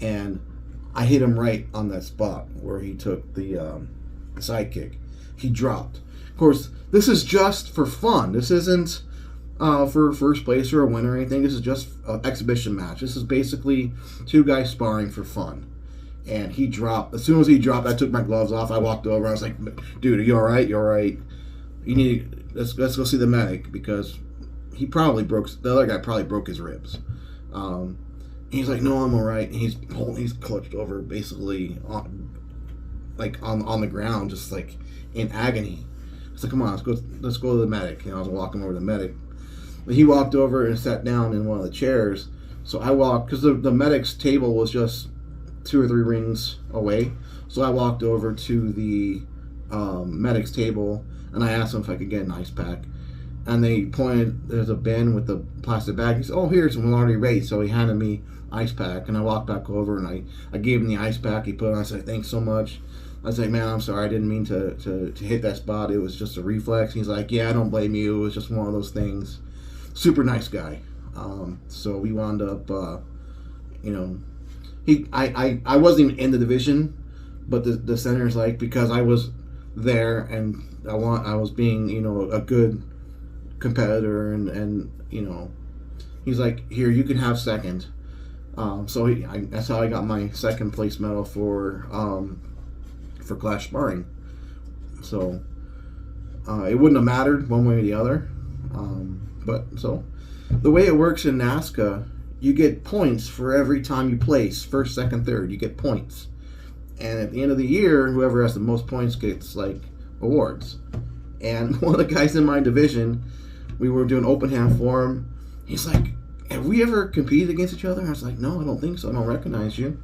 And I hit him right on that spot where he took the side kick. He dropped. Of course, this is just for fun. This isn't for first place or a win or anything. This is just an exhibition match. This is basically 2 guys sparring for fun. And he dropped. As soon as he dropped, I took my gloves off. I walked over. I was like, dude, are you all right? You all right? You need let's go see the medic, because he probably broke, the other guy probably broke his ribs. He's like, no, I'm all right. And he's clutched over basically on the ground, just like in agony. I said, come on, let's go to the medic. I was walking over to the medic. But he walked over and sat down in one of the chairs. So I walked, because the medic's table was just 2 or 3 rings away. So I walked over to the medic's table, and I asked them if I could get an ice pack. And they pointed, there's a bin with the plastic bag. He said, oh, here's one already ready. So he handed me ice pack, and I walked back over, and I gave him the ice pack. He put it on. I said, thanks so much. I was like, man, I'm sorry. I didn't mean to hit that spot. It was just a reflex. He's like, yeah, I don't blame you. It was just one of those things. Super nice guy. So we wound up, I wasn't even in the division, but the center's like, because I was there and I was being, a good competitor, and he's like, here, you can have second. So that's how I got my second place medal for clash sparring. So it wouldn't have mattered one way or the other. But so the way it works in NASCA, you get points for every time you place first, second, third. You get points, and at the end of the year, whoever has the most points gets like awards. And one of the guys in my division, we were doing open hand for him. He's like, have we ever competed against each other? I was like, no, I don't think so. I don't recognize you.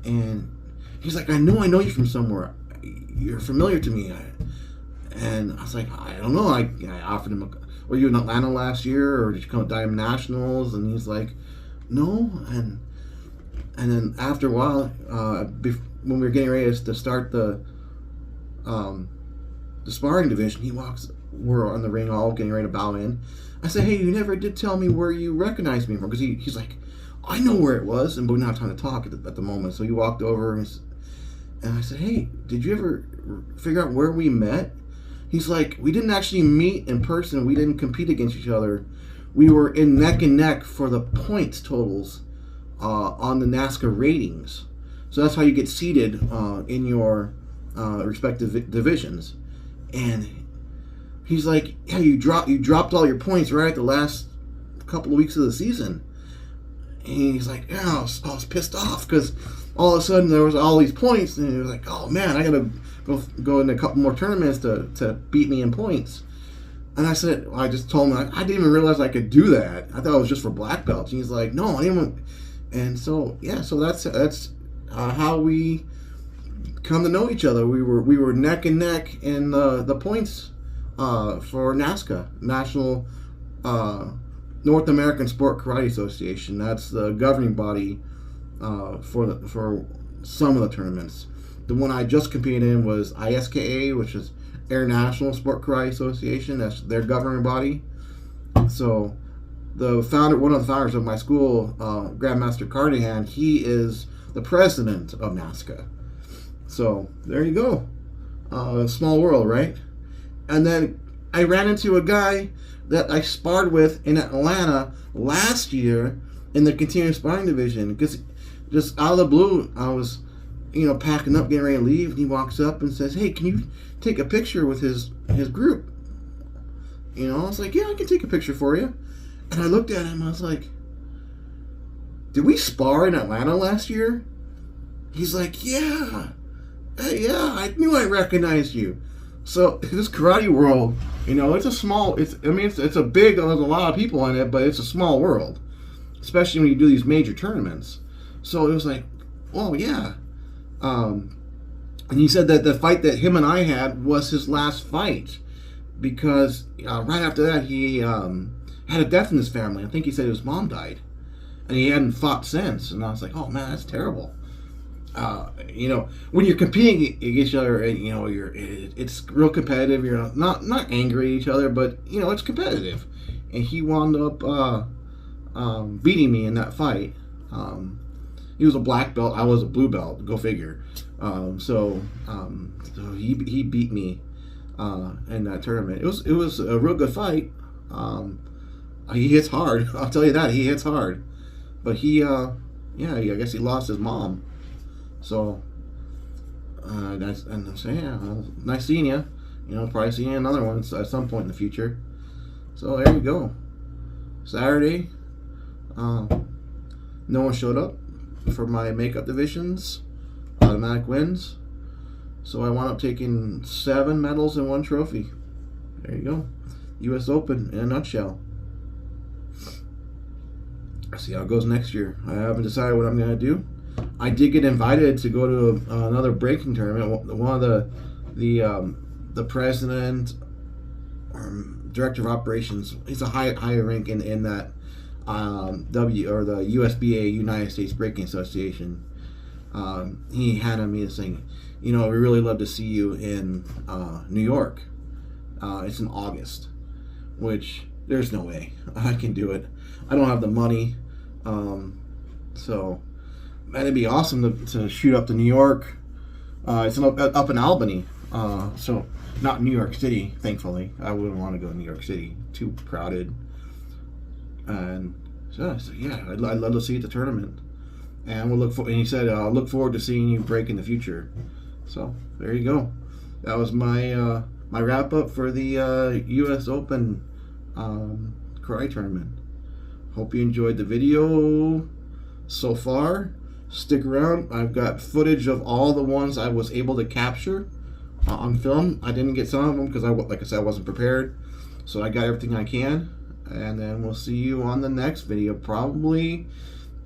And he's like, I know you from somewhere. You're familiar to me. And I was like, I don't know. I offered him were you in Atlanta last year, or did you come to Diamond Nationals? And he's like, no. And then after a while, when we were getting ready to start the sparring division, we're on the ring all getting ready to bow in. I said, hey, you never did tell me where you recognized me from, because he's like, I know where it was, but we didn't have time to talk at the moment. So he walked over, and I said, hey, did you ever figure out where we met? He's like, we didn't actually meet in person. We didn't compete against each other. We were in neck and neck for the points totals on the NASCA ratings. So that's how you get seated in your respective divisions. And he's like, yeah, you dropped all your points right at the last couple of weeks of the season. And he's like, yeah, I was pissed off because all of a sudden there was all these points, and he was like, oh man, I gotta go in a couple more tournaments to beat me in points. And I just told him, I didn't even realize I could do that. I thought it was just for black belts. And he's like, no, I didn't. And so yeah, so that's how we come to know each other. We were neck and neck in the points for NASCA, National North American Sport Karate Association. That's the governing body for some of the tournaments. The one I just competed in was ISKA, which is International Sport Karate Association. That's their governing body. So one of the founders of my school, Grandmaster Carnahan, he is the president of NASCA. So there you go. Small world, right? And then I ran into a guy that I sparred with in Atlanta last year in the continuing sparring division, because just out of the blue, I was, packing up, getting ready to leave, and he walks up and says, hey, can you take a picture with his group? I was like, yeah, I can take a picture for you. And I looked at him, I was like, did we spar in Atlanta last year? He's like, yeah. Hey, yeah, I knew I recognized you. So this karate world, it's a small, it's a big, there's a lot of people in it, but it's a small world, especially when you do these major tournaments. So it was like, oh yeah. And he said that the fight that him and I had was his last fight, because right after that he had a death in his family. I think he said his mom died, and he hadn't fought since. And I was like, oh man, that's terrible. When you're competing against each other, it's real competitive. You're not angry at each other, but it's competitive. And he wound up beating me in that fight. He was a black belt, I was a blue belt. Go figure. So he beat me in that tournament. It was a real good fight. He hits hard. I'll tell you that, he hits hard. But I guess he lost his mom. So, nice seeing you. Probably seeing you another one at some point in the future. So there you go. Saturday, no one showed up for my makeup divisions, automatic wins. So I wound up taking 7 medals and 1 trophy. There you go. U.S. Open in a nutshell. See how it goes next year. I haven't decided what I'm going to do. I did get invited to go to another breaking tournament. One of the president or director of operations, he's a higher rank in that the USBA, United States Breaking Association. He handed me this thing. We really love to see you in New York. It's in August, which there's no way I can do it. I don't have the money. So, man, it'd be awesome to shoot up to New York. It's up in Albany. So, not New York City, thankfully. I wouldn't want to go to New York City. Too crowded. And so yeah, I'd love to see you at the tournament. And and he said, I'll look forward to seeing you break in the future. So, there you go. That was my my wrap up for the U.S. Open karate tournament. Hope you enjoyed the video so far. Stick around. I've got footage of all the ones I was able to capture on film. I didn't get some of them because like I said, I wasn't prepared. So I got everything I can. And then we'll see you on the next video, probably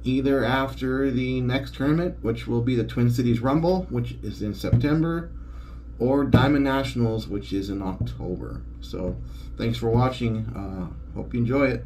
either after the next tournament, which will be the Twin Cities Rumble, which is in September, or Diamond Nationals, which is in October. So thanks for watching. Hope you enjoy it.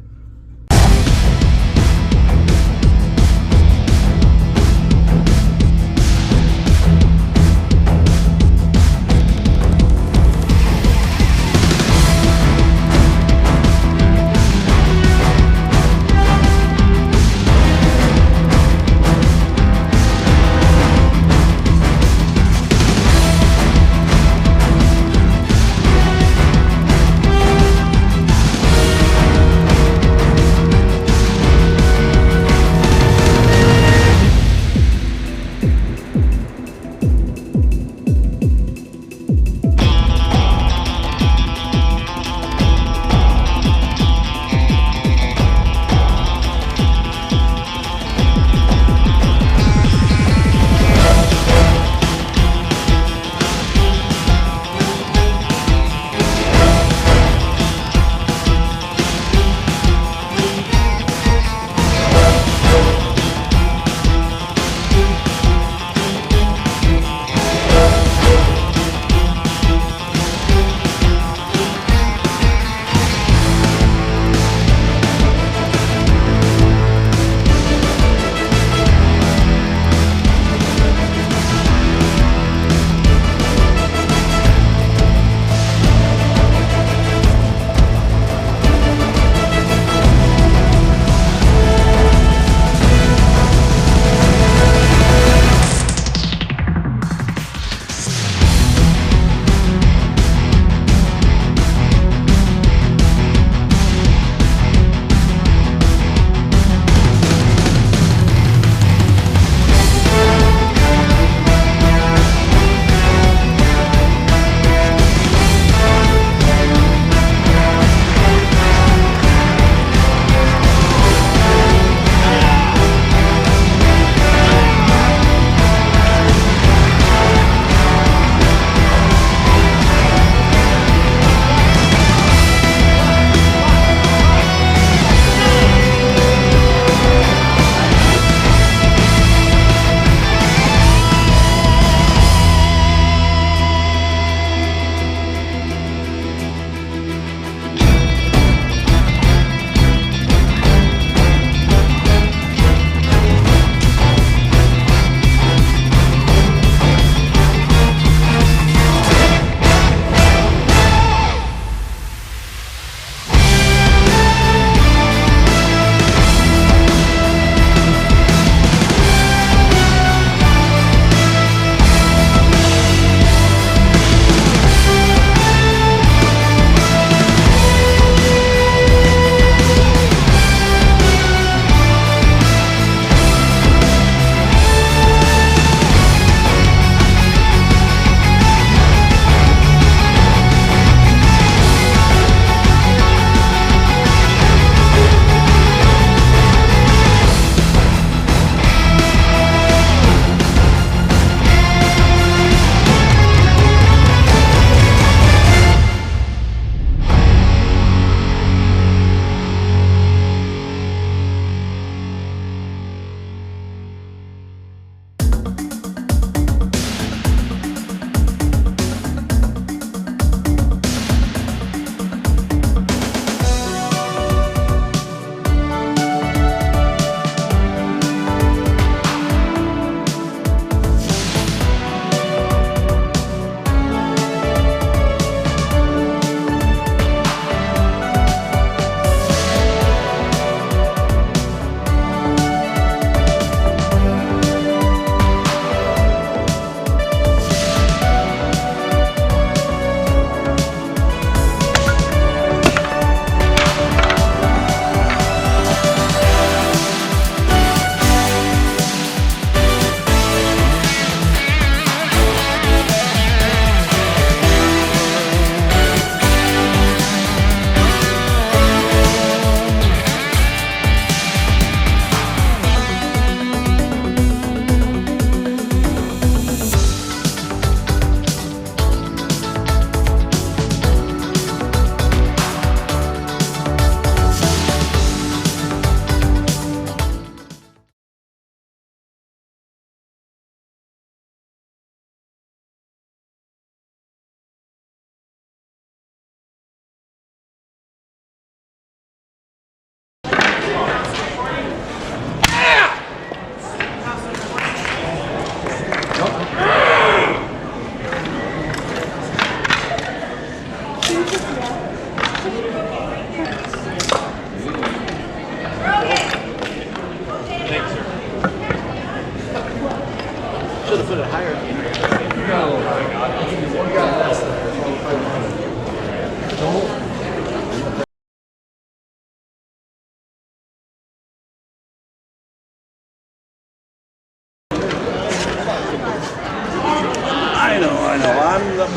I know. I'm not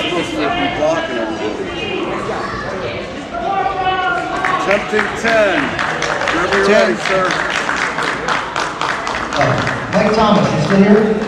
supposed to be blocking everybody. Attempting 10. Whenever you're 10. ready, sir. Mike Thomas, you still here?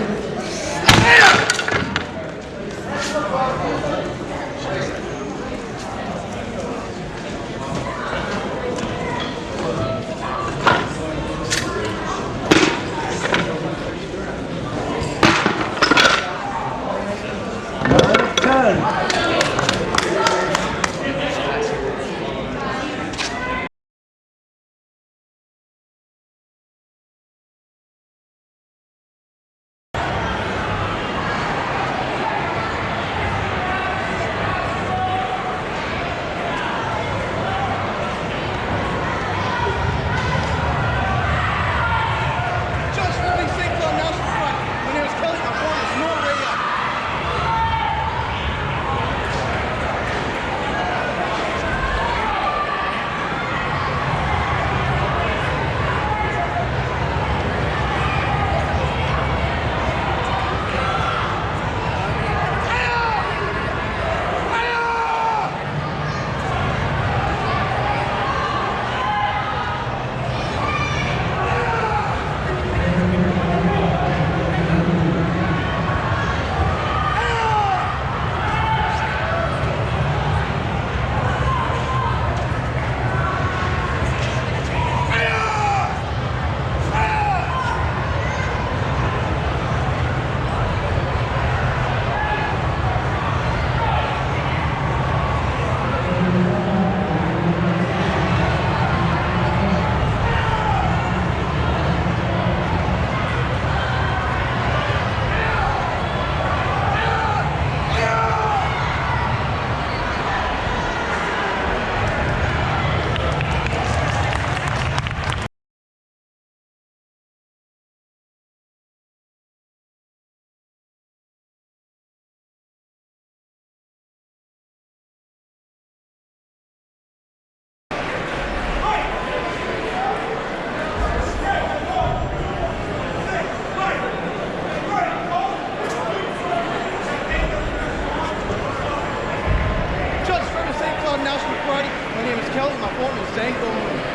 My name is Kelly, my form is Zanko.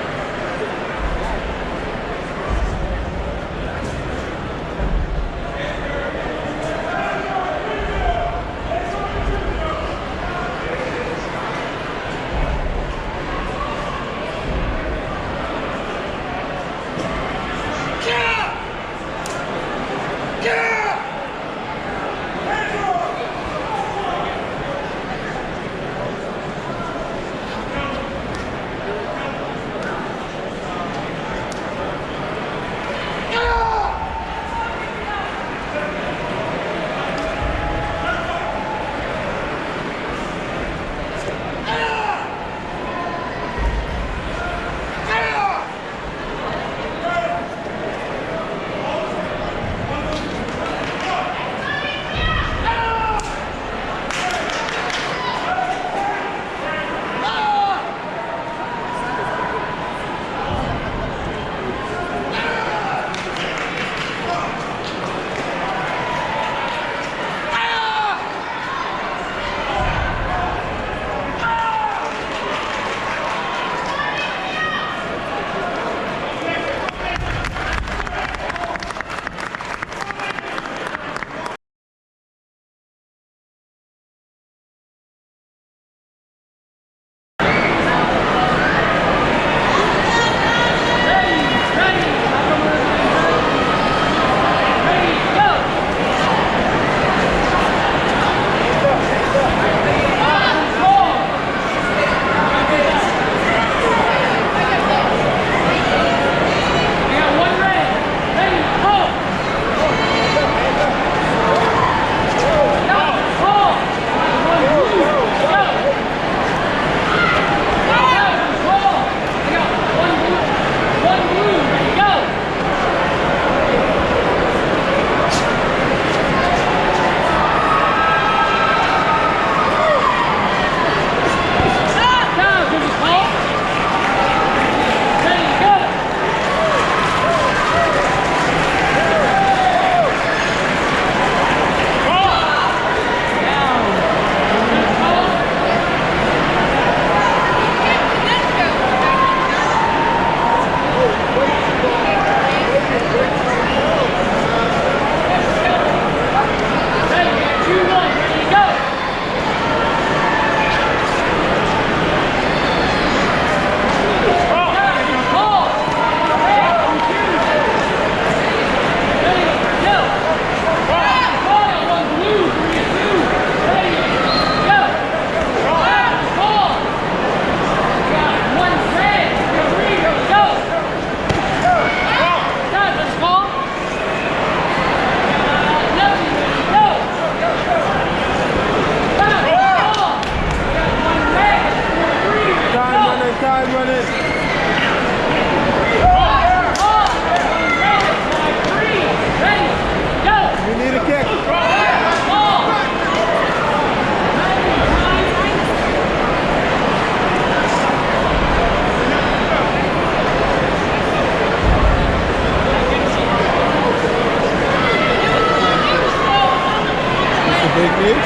big news?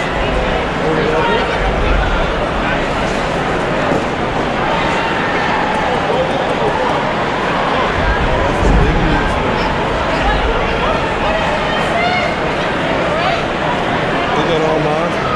Is that all mine?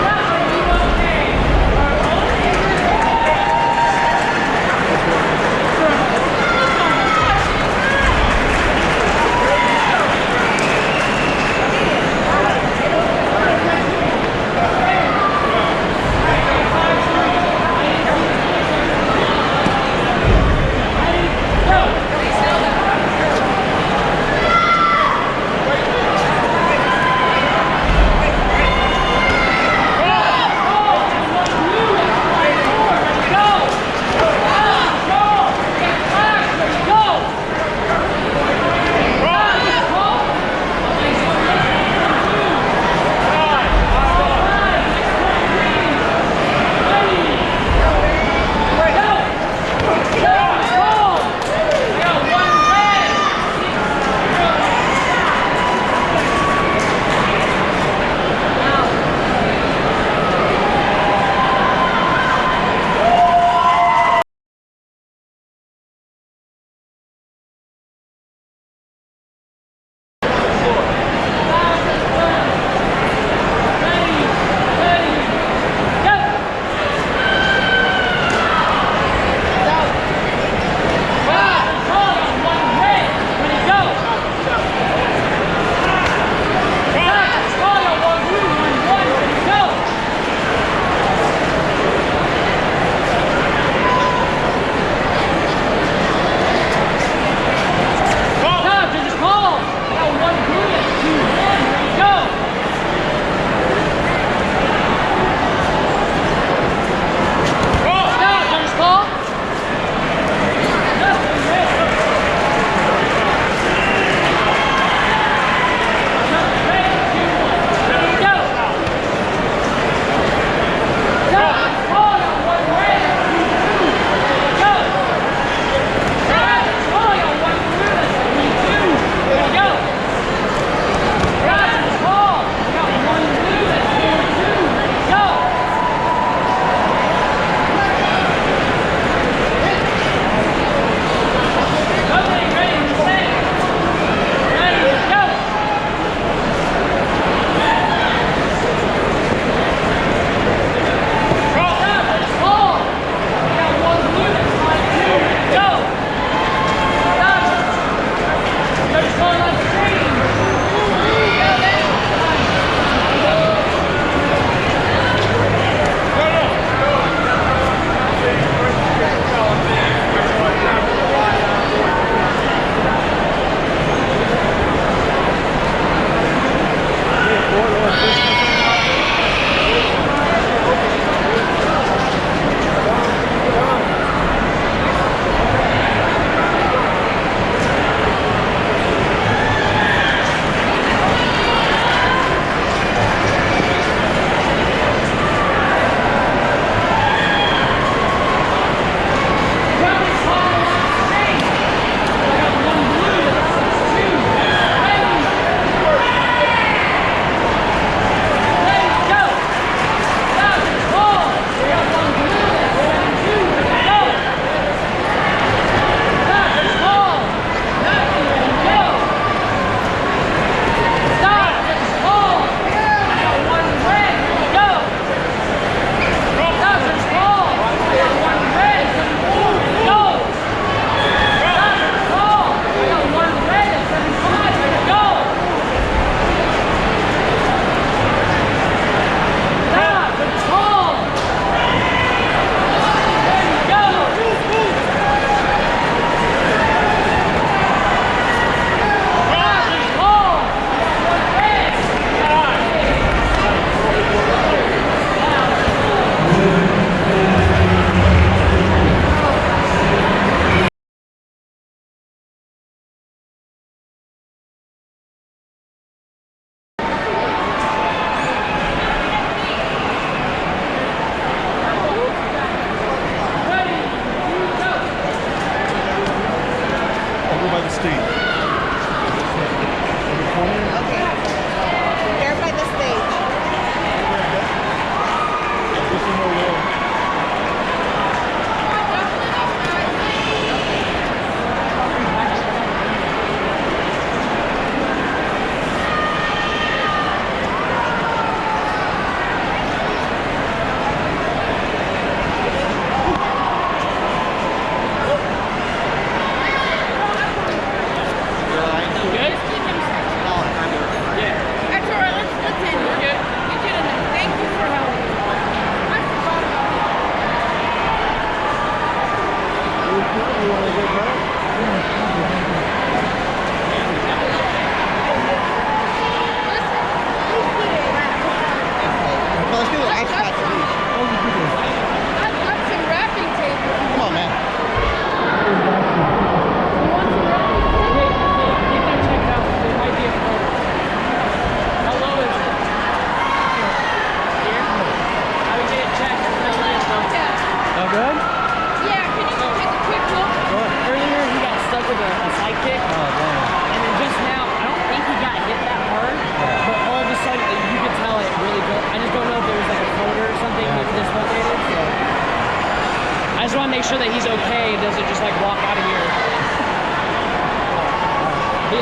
sure that he's okay and doesn't just like walk out of here. He